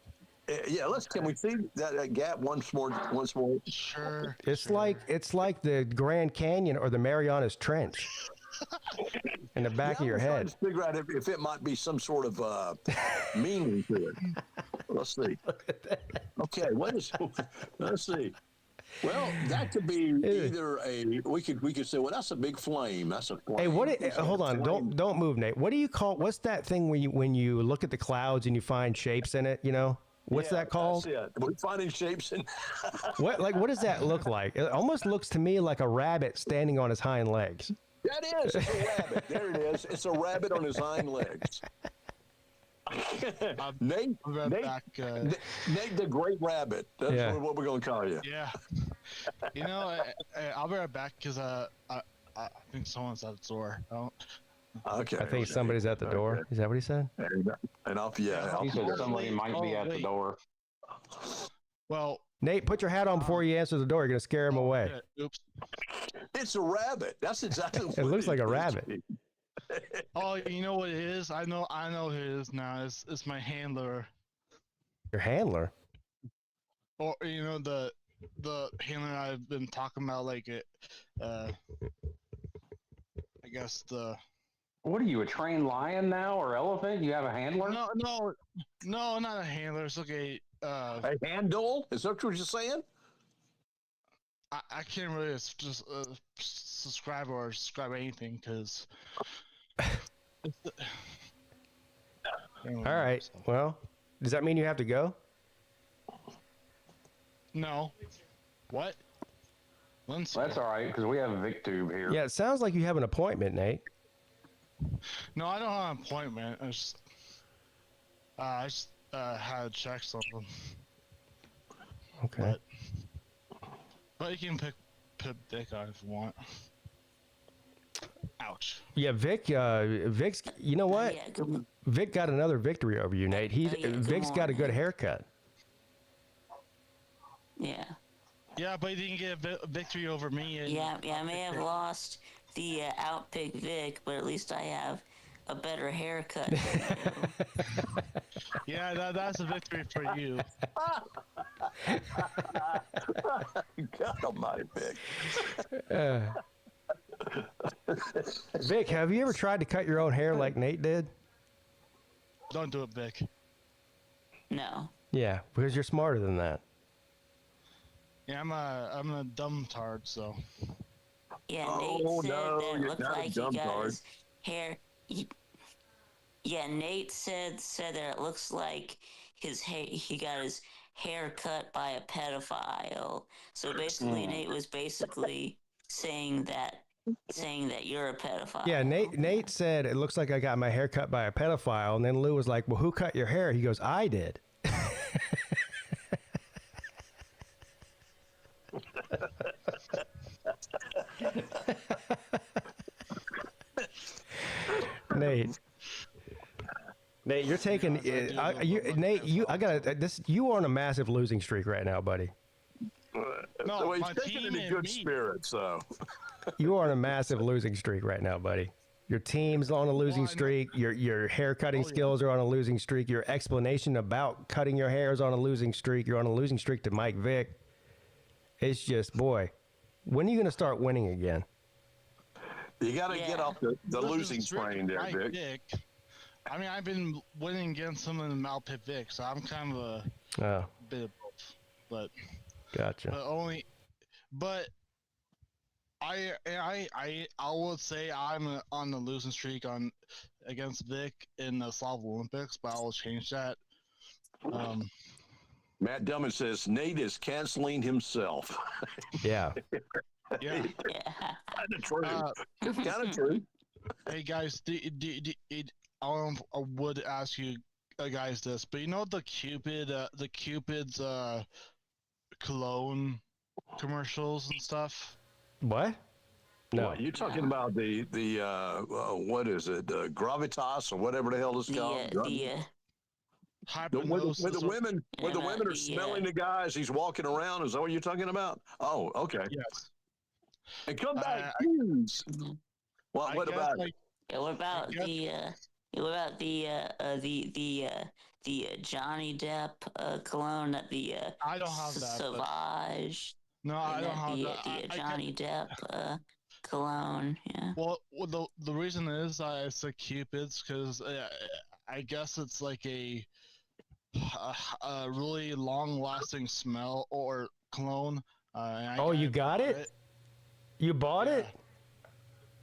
Yeah, can we see that gap once more? Sure. It's like the Grand Canyon or the Marianas Trench in the back of your I'm trying head. to figure out if it might be some sort of meaning to it. Let's see. Okay, let's see. Well, that could be either we could say, well, that's a big flame. That's a flame. Hey, hold on, don't move, Nate. What do you call? What's that thing when you look at the clouds and you find shapes in it? You know, what's that called? That's it. We're finding shapes in. What does that look like? It almost looks to me like a rabbit standing on his hind legs. That is. It's a rabbit. There it is. It's a rabbit on his hind legs. Nate the Great Rabbit. That's what we're going to call you. Yeah. You know, I'll be right back because I think someone's at the door. Okay. I think somebody's at the door. Okay. Is that what he said? There you go. And He said somebody might be at the wait. door. Well, Nate, put your hat on before you answer the door. You're going to scare him away. shit, oops. It's a rabbit. That's exactly what It looks like a is. rabbit. Oh, you know what it is? I know who it is now. It's my handler. Your handler? Or the handler I've been talking about, like it. I guess the. What are you, a trained lion now or elephant? You have a handler? No, not a handler. It's like a. A handle? Is that what you're saying? I can't really just subscribe anything because. All right. Well, does that mean you have to go? No. What? Lindsay. That's all right, because we have a VicTube here. Yeah, it sounds like you have an appointment, Nate. No, I don't have an appointment. I just had to check something. Okay. But you can pick Dick on if you want. Ouch. Yeah, Vic's. You know what? Yeah, good, Vic got another victory over you, Nate. yeah, good Vic's got a good morning. haircut. yeah. Yeah, but you didn't get a victory over me. And Yeah, I may have lost the outpick Vic, but at least I have a better haircut. than you. Yeah, that's a victory for you. God almighty, Vic. Vic, have you ever tried to cut your own hair like Nate did? Don't do it, Vic. No. Yeah, because you're smarter than that. Yeah, I'm a dumb tard, so. Yeah, Oh, Nate said no, that it you're looked not a like he dumb got tard. his hair. Yeah, Nate said that it looks like he got his hair cut by a pedophile. So basically, Nate was basically saying that you're a pedophile. Yeah, Nate said it looks like I got my hair cut by a pedophile, and then Lou was like, "Well, who cut your hair?" He goes, "I did." Nate, you're taking. I got this. You are on a massive losing streak right now, buddy. No, So he's my taking team it in and good me. spirits, so. You are on a massive losing streak right now, buddy. Your team's on a losing Well, I know- streak. Your hair cutting Oh, yeah. skills are on a losing streak. Your explanation about cutting your hair is on a losing streak. You're on a losing streak to Mike Vick. It's just, boy, when are you going to start winning again? You got to get Yeah. off the Losing losing streak train there, with Vic. I mean, I've been winning against some of the Malpit Vic, so I'm kind of a Oh, bit of both. But gotcha. But I would say I'm on the losing streak against Vic in the Slav Olympics, but I will change that. Matt Dummett says Nate is canceling himself. Yeah. Yeah. Yeah. Kind of true. Uh, It's kind of true. Hey guys, I would ask you guys this, but you know the Cupid's cologne commercials and stuff. What? No. What, you talking about the what is it? Gravitas or whatever the hell it's called? Where the Hypnosis. women are the, smelling the guys. He's walking around. Is that what you're talking about? Oh, okay. Yes. And come back, I- Hughes. What I guess, about it? like, Yeah, what about guess- the Johnny Depp cologne that the I don't have that. but- Sauvage No, I and don't have the that. I Johnny Depp cologne. Yeah. Well, the reason is I said Cupid's because I guess it's like a really long-lasting smell or cologne. Oh, you got it? You bought it?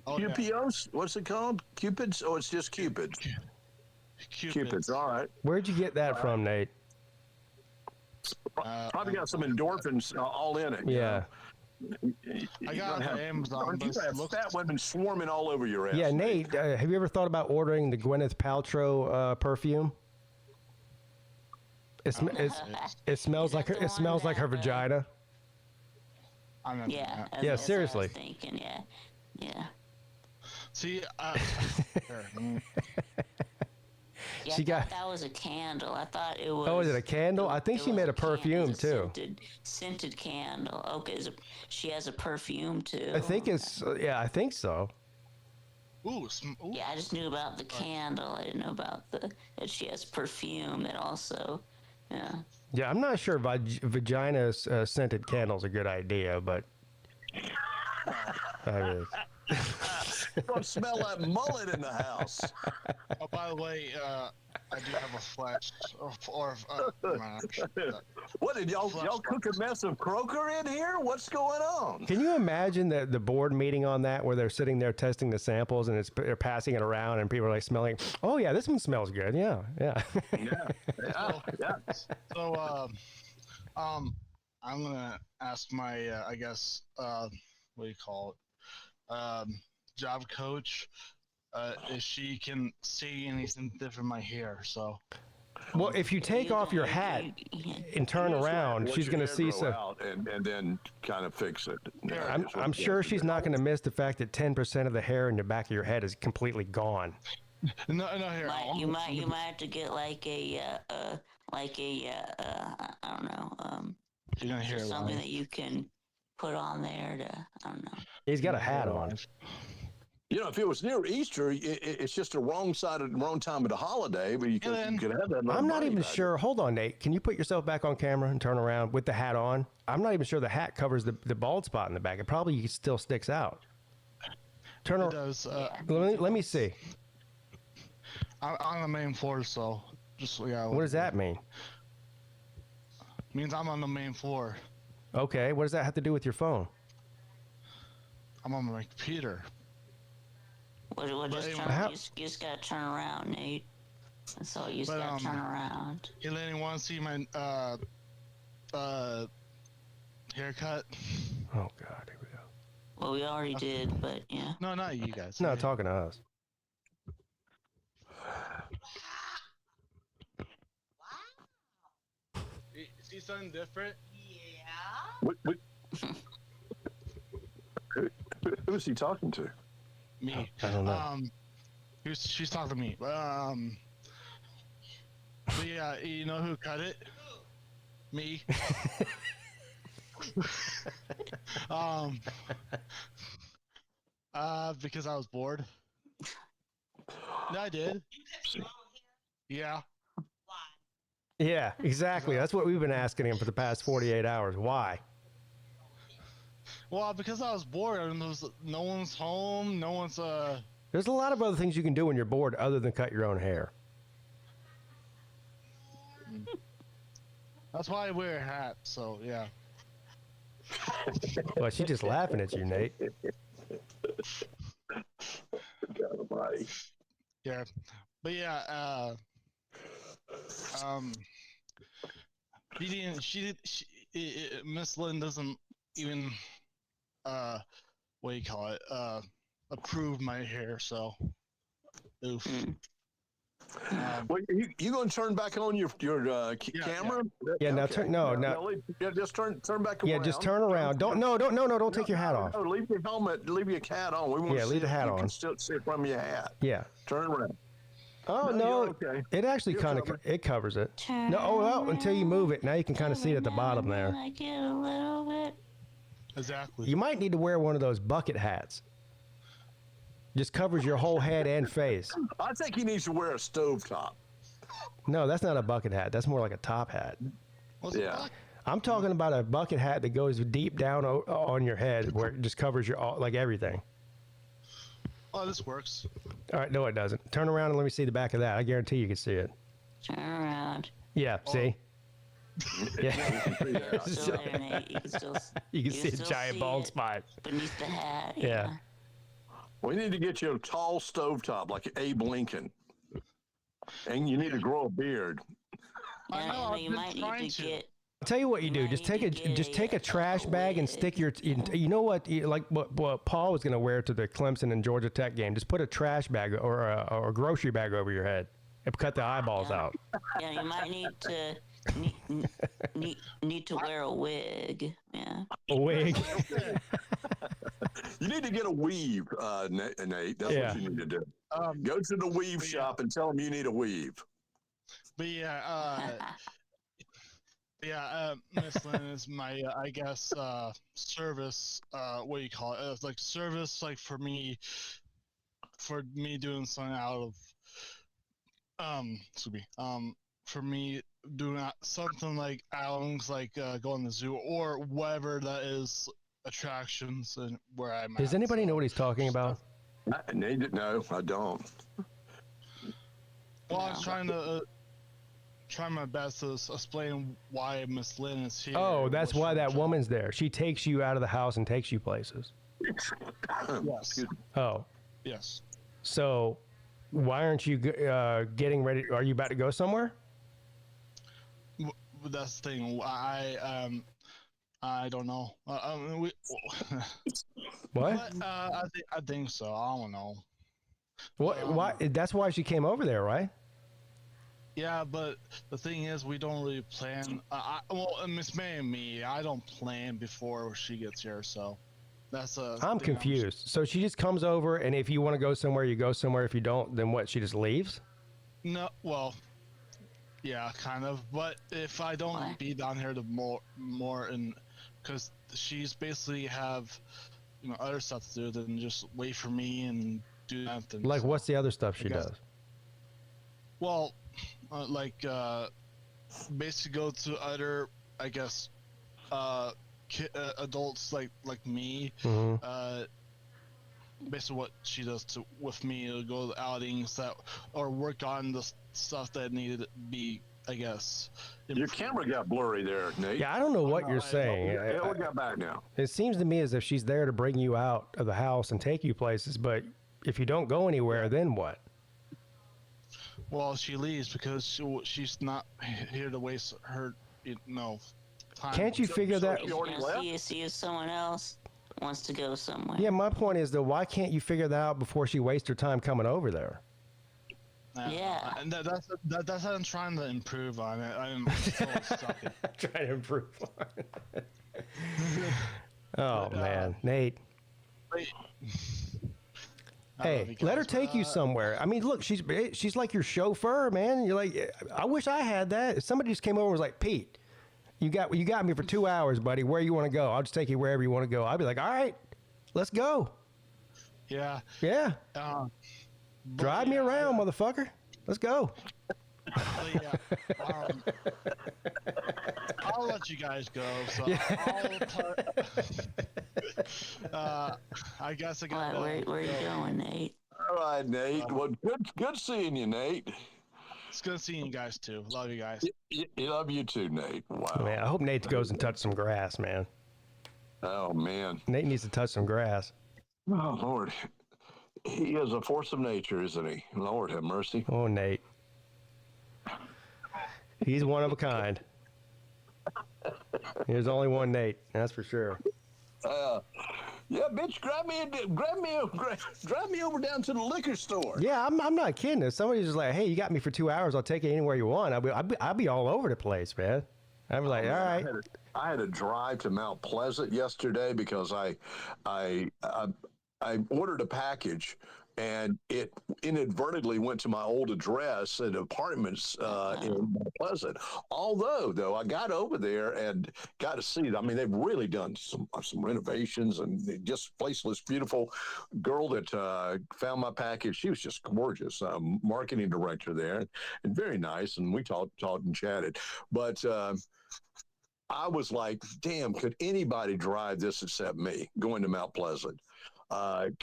Oh, yeah. QPOs? What's it called? Cupids? Oh, it's just Cupids. Cupids. All right. Where'd you get that from, Nate? Probably got some endorphins all in it. Yeah. I got it on Amazon, but You it have looks- fat women swarming all over your ass. Yeah, Nate, have you ever thought about ordering the Gwyneth Paltrow perfume? It smells like her. the It smells one like her that, vagina. I'm not doing Yeah. that. That's Yeah, what I was seriously. thinking. Yeah. Yeah. See, here, Yeah, She I got- thought that was a candle. I thought it was. Oh, is it a candle? I think it she was made a can- perfume it's too. Scented candle. Okay, she has a perfume too. I think it's yeah, I think so. ooh, Yeah, I just knew about the candle. I didn't know about that she has perfume that also. Yeah. Yeah, I'm not sure vagina scented candle's a good idea, but Don't smell that mullet in the house. Oh, by the way, I do have a flash. What did y'all cook a mess of croaker in here? What's going on? can you imagine the board meeting on that where they're sitting there testing the samples and they're passing it around and people are like smelling, oh yeah, this one smells good. Yeah. Yeah. So, I'm gonna ask my, I guess, what do you call it? Job coach, if she can see anything different in my hair. So, Well, if you take off your hat and turn around, Let she's your going to hair see grow some. out and then kind of fix it. I'm sure she's not going to miss the fact that 10% of the hair in the back of your head is completely gone. no, here. You might have to get like a I don't know, You're gonna hear just something live. that you can put on there to, I don't know. He's got a hat on. You know, if it was near Easter, it's just the wrong time of the holiday, but you could have that. I'm not even sure. Hold on, Nate. Can you put yourself back on camera and turn around with the hat on? I'm not even sure the hat covers the bald spot in the back. It probably still sticks out. Turn It around. does. Let me see. I'm on the main floor, so just yeah. What does that mean? Means I'm on the main floor. Okay. What does that have to do with your phone? I'm on my computer. Well, just anyway, turn, you just gotta turn around, Nate. That's all. You just gotta turn around. Hey, Lenny, want to see my haircut? Oh God, here we go. Well, we already did, but yeah. No, not you guys. No, talking to us. See something different? Who is he talking to? Me. I don't know. She's talking to me. But yeah, you know who cut it? Me. Because I was bored. No, I did. Yeah. Yeah, exactly. That's what we've been asking him for the past 48 hours. Why? Well, because I was bored and no one's home, no one's There's a lot of other things you can do when you're bored other than cut your own hair. That's why I wear a hat, so yeah. Well, she's just laughing at you, Nate. God almighty. Yeah. But yeah, Miss Lynn doesn't even what do you call it? Approve my hair, so oof. Well, you going to turn back on your camera? Yeah, now turn. No. Just turn back around. Yeah, just turn around. Don't take your hat off. No, leave your helmet. Leave your hat on. We want to leave the hat you on. can still see from your hat. Yeah. Turn around. Oh No, no, you're okay. it actually You're kind of covered. it covers it. Turn No, well, until you move it, now you can kind of see it at the bottom there. I get a little bit. Exactly. You might need to wear one of those bucket hats. Just covers your whole head and face. I think he needs to wear a stovetop. No, that's not a bucket hat. That's more like a top hat. What's the Yeah. fuck? I'm talking about a bucket hat that goes deep down on your head where it just covers like everything. Oh, this works. All right, no, it doesn't. Turn around and let me see the back of that. I guarantee you can see it. Turn around. Yeah, see? Yeah. Still there, Nate. You can still. You can see a still giant see bald it spot. beneath the hat. Yeah. We need to get you a tall stovetop like Abe Lincoln. And you need to grow a beard. I know, I've you been might trying need to to. get. I'll tell you what you do. Just take a trash bag and stick your. You know what? Like what Paul was going to wear to the Clemson and Georgia Tech game. Just put a trash bag or a grocery bag over your head and cut the eyeballs out. Yeah, you might need to need to wear a wig. Yeah. A wig. You need to get a weave, Nate. That's what you need to do. Go to the weave shop and tell them you need a weave. But Miss Lynn is my, I guess, service. What do you call it? It's like service, like for me doing something out of, excuse me, for me doing something like outings, like going to the zoo or whatever that is attractions and where I'm. Does anybody know what he's talking about? Nate, no, I don't. Well, I was trying my best to explain why Miss Lynn is here. Oh, that's why that woman's there. She takes you out of the house and takes you places. Yes. Oh. Yes. So, why aren't you getting ready? Are you about to go somewhere? That's the thing. I don't know. What? I think so. I don't know. What? Why? That's why she came over there, right? Yeah, but the thing is, we don't really plan. Miss May and me, I don't plan before she gets here, so that's a. I'm confused. So she just comes over, and if you want to go somewhere, you go somewhere. If you don't, then what? She just leaves? No, well, yeah, kind of. But if I don't be down here, the more, and because she's basically have, other stuff to do than just wait for me and do that. Like, what's the other stuff she does? Well. Basically go to other, I guess, adults like me. Mm-hmm. Basically, what she does with me, to go to outings or work on the stuff that needed to be, I guess. Your camera got blurry there, Nate. Yeah, I don't know what you're saying. We got back now. It seems to me as if she's there to bring you out of the house and take you places, but if you don't go anywhere, then what? Well, she leaves because she's not here to waste her, time. Can't you figure that? See if someone else wants to go somewhere. Yeah, my point is though, why can't you figure that out before she wastes her time coming over there? Yeah. And that's what I'm trying to improve on it. I'm stuck. Trying to improve on it. Oh man, Nate. Hey, let her take you somewhere. I mean, look, she's like your chauffeur, man. You're like, I wish I had that. If somebody just came over and was like, Pete, you got me for 2 hours, buddy. Where you want to go? I'll just take you wherever you want to go. I'd be like, all right, let's go. Yeah. Yeah. Drive me around, motherfucker. Let's go. I'll let you guys go. So I guess I got. Where are you going, Nate? All right, Nate. Well, good seeing you, Nate. It's good seeing you guys too. Love you guys. Love you too, Nate. Wow. Man, I hope Nate goes and touches some grass, man. Oh man. Nate needs to touch some grass. Oh Lord. He is a force of nature, isn't he? Lord have mercy. Oh, Nate. He's one of a kind. There's only one Nate, that's for sure. Yeah, bitch, drive me over down to the liquor store. Yeah, I'm not kidding. If somebody's just like, hey, you got me for 2 hours, I'll take you anywhere you want. I'll be all over the place, man. I'd be like, all right. I had a drive to Mount Pleasant yesterday because I ordered a package and it inadvertently went to my old address at apartments in Mount Pleasant. Although, though, I got over there and got to see. I mean, they've really done some renovations, and just place was beautiful. Girl that found my package, she was just gorgeous. Marketing director there, and very nice. And we talked and chatted, but. I was like, damn, could anybody drive this except me going to Mount Pleasant?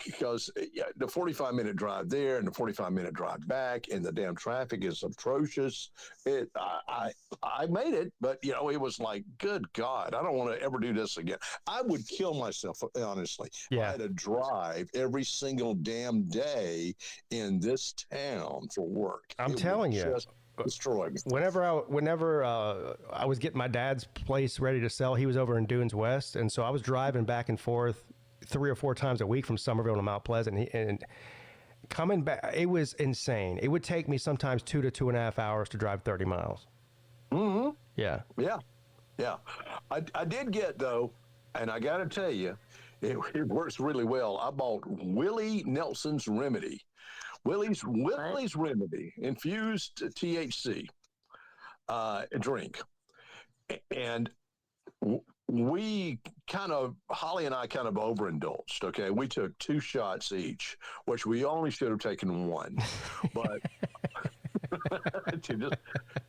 Because the 45-minute drive there and the 45-minute drive back, and the damn traffic is atrocious. I made it, but it was like, good God, I don't want to ever do this again. I would kill myself, honestly. Yeah. I had to drive every single damn day in this town for work. I'm telling you. Destroyed me. Whenever I was getting my dad's place ready to sell, he was over in Dunes West, and so I was driving back and forth 3 or 4 times a week from Somerville to Mount Pleasant, and coming back, it was insane. It would take me sometimes 2 to 2.5 hours to drive 30 miles. Mm-hmm. Yeah. Yeah. I did get, though, and I got to tell you, It works really well. I bought Willie Nelson's Remedy. Willie's Remedy, infused THC drink. And we Holly and I kind of overindulged. Okay. We took 2 shots each, which we only should have taken 1. But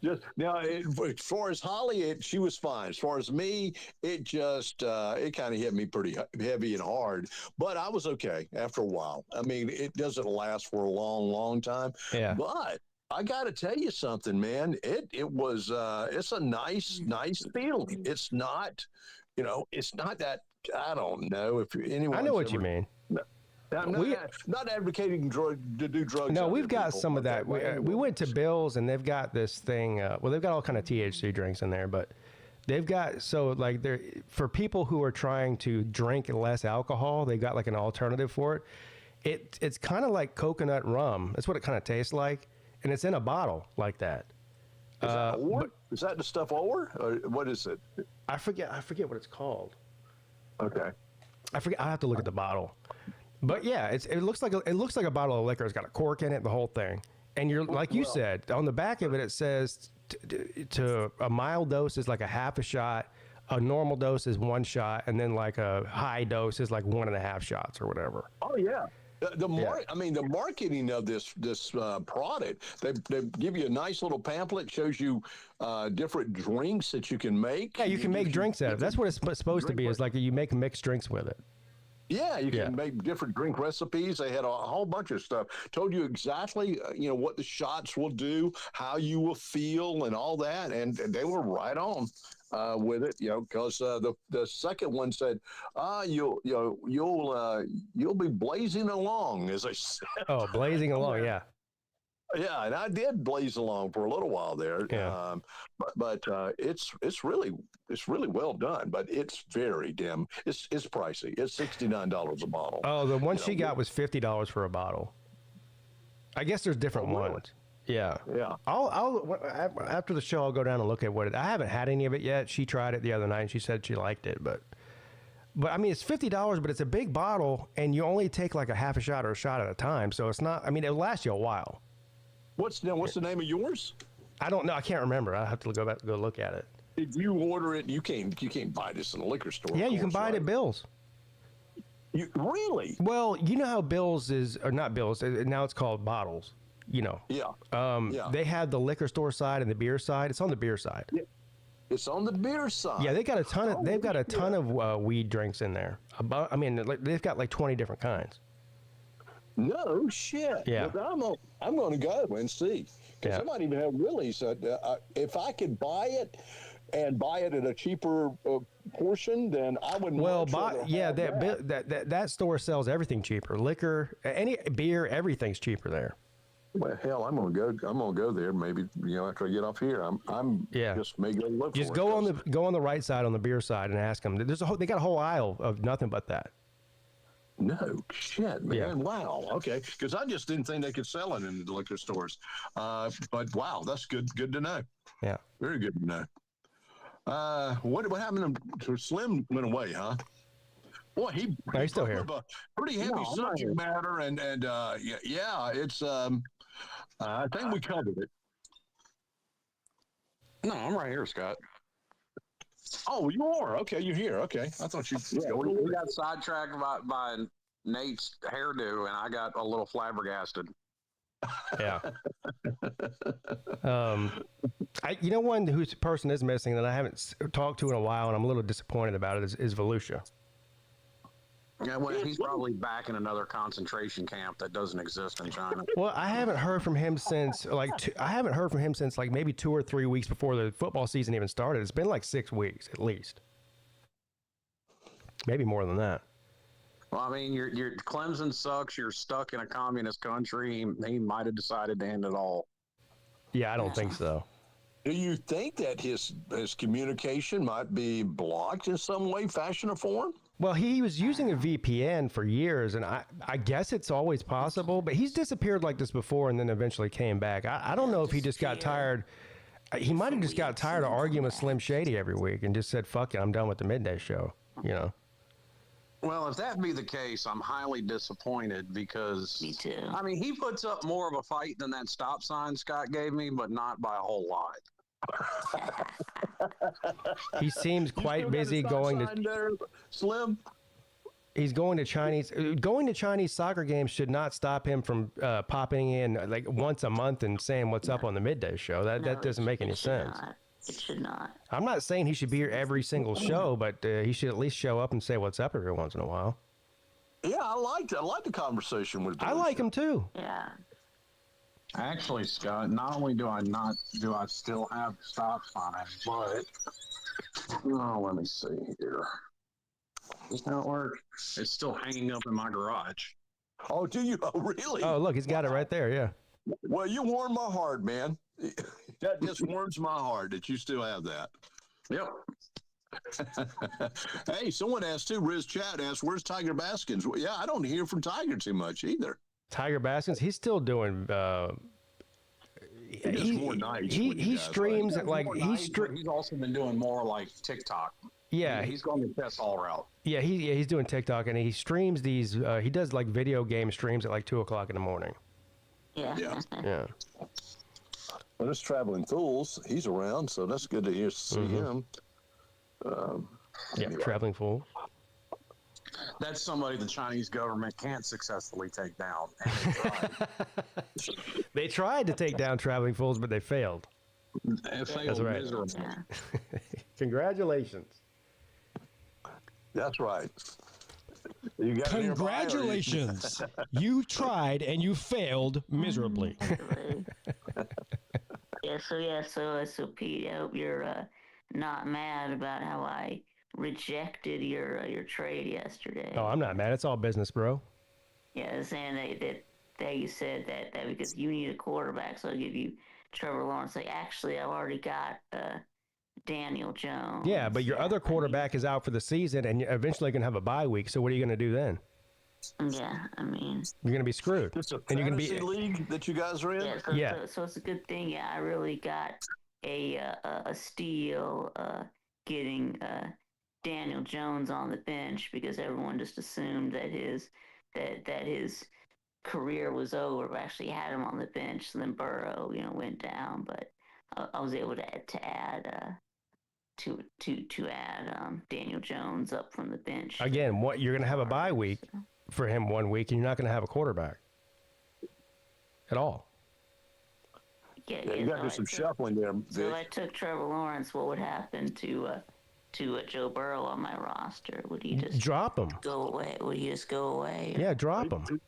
just now, as far as Holly, she was fine. As far as me, it just it kind of hit me pretty heavy and hard. But I was okay after a while. I mean, it doesn't last for a long time. Yeah. But I got to tell you something, man. It was it's a nice feeling. It's not, it's not that. I don't know if anyone. I know what you mean. I'm not advocating to do drugs. No, we've got some of that. We went to Bill's and they've got this thing. Well, they've got all kind of THC drinks in there, but they've got they're for people who are trying to drink less alcohol. They've got like an alternative for it. It's kind of like coconut rum. That's what it kind of tastes like, and it's in a bottle like that. Is that the stuff over? Or what is it? I forget what it's called. Okay. I forget. I have to look at the bottle. But yeah, it looks like a bottle of liquor. It's got a cork in it, the whole thing. And you're like you said on the back of it, it says to a mild dose is like a half a shot, a normal dose is 1 shot, and then like a high dose is like 1.5 shots or whatever. Oh yeah. The marketing of this product, they give you a nice little pamphlet, shows you different drinks that you can make. Yeah, you can make drinks out of it. That's what it's supposed to be. Is like you make mixed drinks with it. Yeah, you can make different drink recipes. They had a whole bunch of stuff. Told you exactly, what the shots will do, how you will feel, and all that. And they were right on with it, because the second one said, you'll be blazing along, as I said. Oh, blazing along, yeah. Yeah, and I did blaze along for a little while there. Yeah. But it's really well done, but it's very dim. It's pricey. It's $69 a bottle. Oh, the one she got was $50 for a bottle. I guess there's different ones. Yeah. Yeah. I'll after the show I'll go down and look at what it. I haven't had any of it yet. She tried it the other night and she said she liked it, but I mean it's $50, but it's a big bottle and you only take like a half a shot or a shot at a time, so it's not. I mean it'll last you a while. What's the name of yours? I don't know. I can't remember. I have to go look at it. If you order it, you can't buy this in a liquor store. Yeah, you can buy it at Bill's. You really? Well, you know how Bill's is, or not Bill's. Now it's called Bottles. Yeah. They have the liquor store side and the beer side. It's on the beer side. Yeah. It's on the beer side. Yeah, they got a ton of. They've got a ton of weed drinks in there. They've got like 20 different kinds. No shit. Yeah. I'm going to go and see. Because I might even have Willie's. If I could buy it and buy it at a cheaper portion, then I would. Well, that store sells everything cheaper. Liquor, any beer, everything's cheaper there. Well, hell, I'm gonna go there. Maybe after I get off here, I'm just may go look. Just for go it. go on the right side on the beer side and ask them. They got a whole aisle of nothing but that. No shit, man. Yeah. Wow. Okay. Because I just didn't think they could sell it in the liquor stores. But wow, that's good. Good to know. Yeah. Very good to know. What happened to Slim? Went away, huh? Boy, he's still here. A pretty heavy subject matter, and it's. I think we covered it. No, I'm right here, Scott. Oh, you are? Okay, you're here. Okay. I thought you... Yeah, we got sidetracked by Nate's hairdo, and I got a little flabbergasted. Yeah. One whose person is missing that I haven't talked to in a while, and I'm a little disappointed about it, is Volusia. Yeah, well, he's probably back in another concentration camp that doesn't exist in China. Well, I haven't heard from him since maybe 2 or 3 weeks before the football season even started. It's been like 6 weeks at least, maybe more than that. Well, I mean, your Clemson sucks. You're stuck in a communist country. He might have decided to end it all. Yeah, I don't think so. Do you think that his communication might be blocked in some way, fashion, or form? Well, he was using a VPN for years, and I guess it's always possible, but he's disappeared like this before and then eventually came back. I don't know if he just got tired. He might have just got tired of arguing with Slim Shady every week and just said, fuck it, I'm done with the Midday show, Well, if that be the case, I'm highly disappointed because Me too. I mean, he puts up more of a fight than that stop sign Scott gave me, but not by a whole lot. He seems quite busy going to there, Slim. He's going to Chinese soccer games should not stop him from popping in like once a month and saying what's up on the midday show. That doesn't make any sense. It should not. I'm not saying he should be here every single show, but he should at least show up and say what's up every once in a while. Yeah, I liked the conversation with. I like him too. Yeah. Actually, Scott, not only do I still have stop signs, but let me see here. Does that work? It's still hanging up in my garage. Oh, do you? Oh, really? Oh, look, he's got it right there. Yeah. Well, you warm my heart, man. That just warms my heart that you still have that. Yep. Hey, someone asked too. Riz Chat asked, "Where's Tiger Baskins?" Well, yeah, I don't hear from Tiger too much either. Tiger Baskins, he's still doing. He more nights. He streams He's also been doing more like TikTok. Yeah, he's going to test all route. Yeah, he's doing TikTok and he streams these. He does like video game streams at like 2:00 in the morning. Yeah. Yeah. Well, there's Traveling Fools. He's around, so that's good to see him. Yeah, Traveling Fool. That's somebody the Chinese government can't successfully take down. They tried to take down Traveling Fools, but they failed. That's right. Yeah. Congratulations. That's right. You got Congratulations. You tried and you failed miserably. So Pete, I hope you're not mad about how I rejected your trade yesterday. Oh, I'm not mad. It's all business, bro. Yeah, saying that you said that because you need a quarterback, so I'll give you Trevor Lawrence. Like, actually, I've already got Daniel Jones. Yeah, but your other quarterback is out for the season, and you're eventually going to have a bye week. So what are you going to do then? Yeah, I mean, you're going to be screwed. It's a and you're fantasy going to be league that you guys are in. So it's a good thing. Yeah, I really got a steal getting Daniel Jones on the bench because everyone just assumed that his career was over. But actually had him on the bench. So then Burrow, went down, but I was able to add. To add Daniel Jones up from the bench. Again, you're going to have a bye week for him 1 week, and you're not going to have a quarterback at all. Yeah, you got to do some shuffling there. So if I took Trevor Lawrence, what would happen to Joe Burrow on my roster? Would he just drop him? Go away? Would he just go away? Yeah, drop him.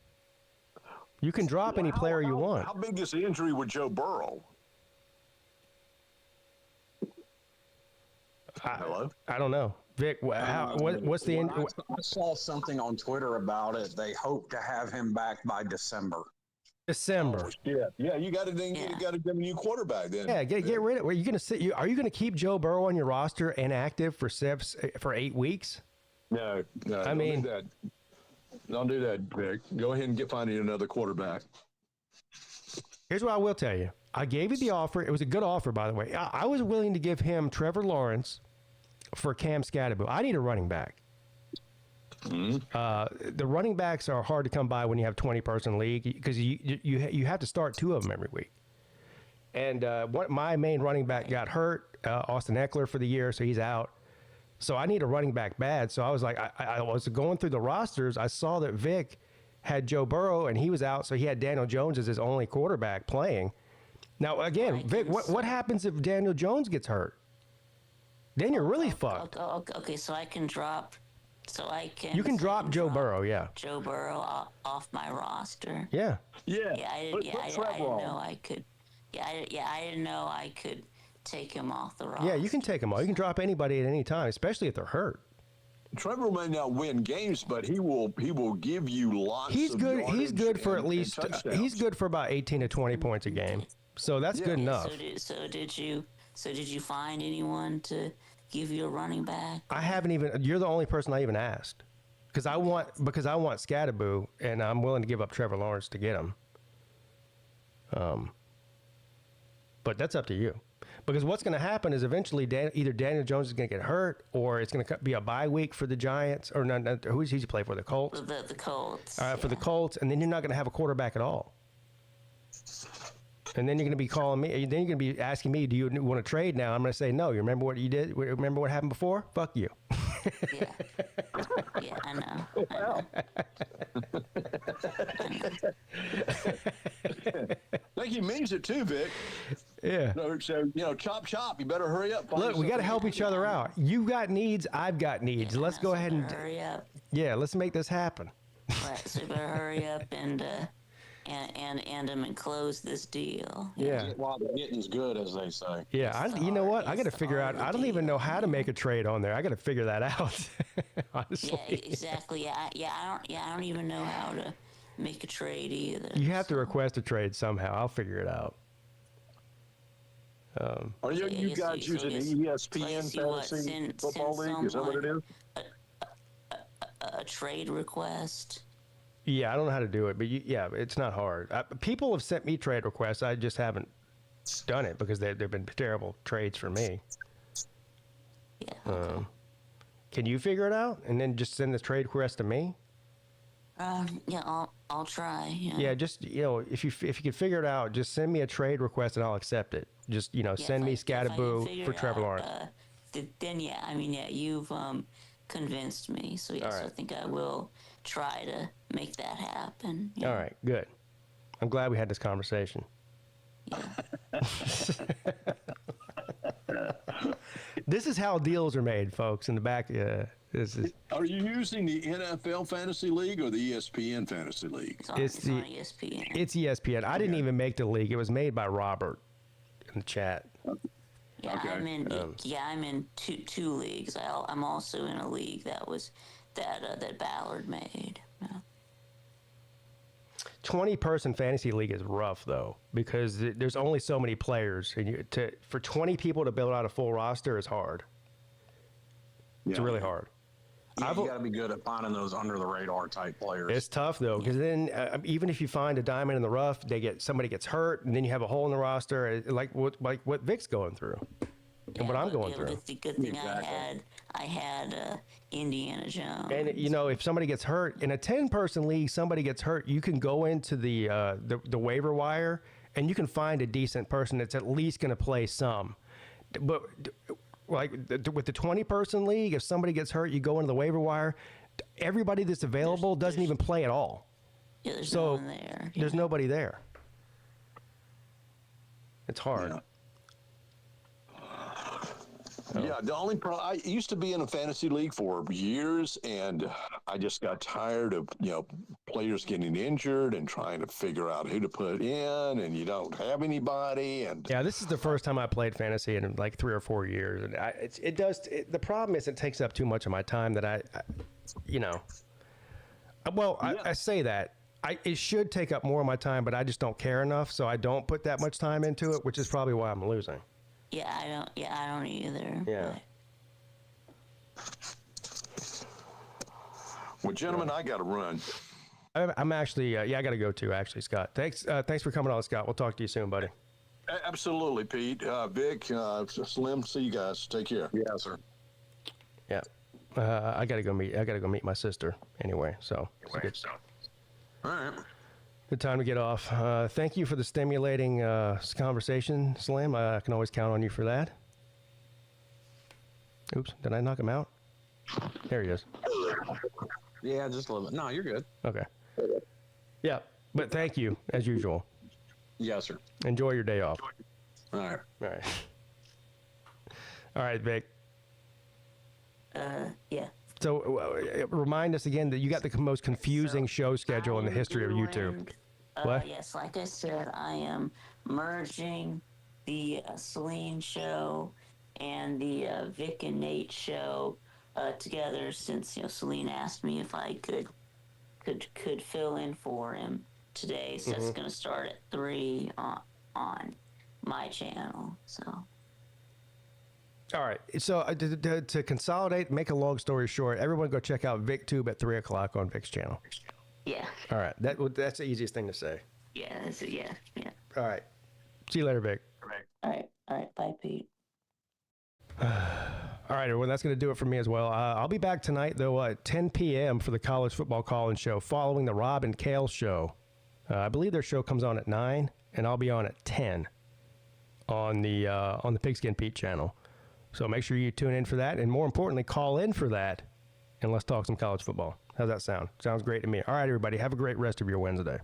You can drop any player you want. How big is the injury with Joe Burrow? Hello? I don't know. Vic, what's the... I saw something on Twitter about it. They hope to have him back by December. December. Yeah, you got to give a new quarterback then. Yeah, get rid of it. Are you going to keep Joe Burrow on your roster inactive for 8 weeks? No. I mean, don't do that, Vic. Go ahead and find you another quarterback. Here's what I will tell you. I gave you the offer. It was a good offer, by the way. I was willing to give him Trevor Lawrence for Cam Scatterbo. I need a running back. Mm-hmm. The running backs are hard to come by when you have 20-person league because you have to start 2 of them every week. And my main running back got hurt, Austin Eckler, for the year, so he's out. So I need a running back bad. So I was like, I was going through the rosters. I saw that Vic had Joe Burrow, and he was out, so he had Daniel Jones as his only quarterback playing. Now, again, Vic, what happens if Daniel Jones gets hurt? Then you're really fucked. Okay, so I can drop... You can drop Joe Burrow, yeah. Joe Burrow off my roster. Yeah. Yeah. I didn't know I could. I didn't know I could take him off the roster. Yeah, you can take him off. You can drop anybody at any time, especially if they're hurt. Trevor may not win games, but he will give you lots. He's good. He's good for at least. He's good for about 18 to 20 points a game. So that's good enough. So did you find anyone to give you a running back? I haven't even. You're the only person I even asked, because I want Scatterbo, and I'm willing to give up Trevor Lawrence to get him. But that's up to you. Because what's going to happen is eventually either Daniel Jones is going to get hurt, or it's going to be a bye week for the Giants, or who's he play for? The Colts. The Colts. For the Colts, and then you're not going to have a quarterback at all. And then you're going to be calling me. Then you're going to be asking me, "Do you want to trade now?" I'm going to say, "No." You remember what you did? Remember what happened before? Fuck you. Yeah. Yeah, I know. Well, I think he means it too, Vic. Yeah. So chop chop. You better hurry up. Look, we got to help each other out. You got needs. I've got needs. Let's go ahead and hurry up. Yeah, let's make this happen. Right, so you better hurry up and close this deal. Yeah. While the getting's good, as they say. Yeah, you know what? I got to figure out. I don't even know how to make a trade on there. I got to figure that out. Honestly. Yeah, exactly. I don't even know how to make a trade either. You have to request a trade somehow. I'll figure it out. Are you guys using the ESPN Fantasy Football League? Is that what it is? A trade request. Yeah, I don't know how to do it, but yeah, it's not hard. People have sent me trade requests. I just haven't done it because they've been terrible trades for me. Yeah. Okay. Can you figure it out and then just send the trade request to me? Yeah, I'll try. Yeah. Yeah, just if you can figure it out, just send me a trade request and I'll accept it. Just send me Scataboo for Trevor Lawrence. Then you've convinced me. So yes, right. I think I will try to make that happen. Yeah. All right, good. I'm glad we had this conversation. Yeah. This is how deals are made, folks. In the back, Are you using the NFL Fantasy League or the ESPN Fantasy League? It's on ESPN. It's ESPN. I didn't even make the league. It was made by Robert in the chat. Yeah, Okay. I'm in two leagues. I'm also in a league that Ballard made. Yeah. 20-person fantasy league is rough though, because there's only so many players, and for 20 people to build out a full roster is hard. It's really hard. Yeah, you got to be good at finding those under the radar type players. It's tough though, because then even if you find a diamond in the rough, somebody gets hurt, and then you have a hole in the roster, like what Vic's going through, and what I'm going through. The good thing I had Indiana Jones. And if somebody gets hurt in a 10-person league, somebody gets hurt, you can go into the waiver wire and you can find a decent person that's at least going to play some. But like with the 20-person league, if somebody gets hurt, you go into the waiver wire. Everybody that's available doesn't even play at all. Yeah, there's no one there. There's nobody there. It's hard. Yeah. Yeah, the only problem, I used to be in a fantasy league for years, and I just got tired of players getting injured and trying to figure out who to put in, and you don't have anybody. And yeah, this is the first time I played fantasy in like 3 or 4 years, and the problem is it takes up too much of my time that I say that. It should take up more of my time, but I just don't care enough, so I don't put that much time into it, which is probably why I'm losing. Yeah, I don't either. Yeah. Well, gentlemen, I got to run. I'm actually, I got to go too, actually, Scott. Thanks for coming on, Scott. We'll talk to you soon, buddy. Absolutely, Pete. Vic, Slim, see you guys. Take care. Yeah, sir. Yeah. I got to go meet my sister anyway, so. All right. Good time to get off. Thank you for the stimulating conversation, Slim. I can always count on you for that. Oops, did I knock him out? There he is. Yeah, just a little bit. No, you're good. Okay. Yeah, but thank you, as usual. Yes, sir. Enjoy your day off. All right. All right. All right, Vic. Yeah. So remind us again that you got the most confusing show schedule in the history of YouTube. What? Yes, like I said, I am merging the Celine show and the Vic and Nate show together, since Celine asked me if I could fill in for him today. So it's going to start at 3 on my channel. So. All right. So to consolidate, make a long story short, everyone go check out VicTube at 3 o'clock on Vic's channel. Yeah. All right. That's the easiest thing to say. Yeah. Yeah. All right. See you later, Vic. All right. Bye, Pete. All right, everyone, that's going to do it for me as well. I'll be back tonight, though, at 10 p.m. for the College Football Call-In Show, following the Rob and Kale Show. I believe their show comes on at 9, and I'll be on at 10 on the Pigskin Pete channel. So make sure you tune in for that, and more importantly, call in for that, and let's talk some college football. How's that sound? Sounds great to me. All right, everybody, have a great rest of your Wednesday.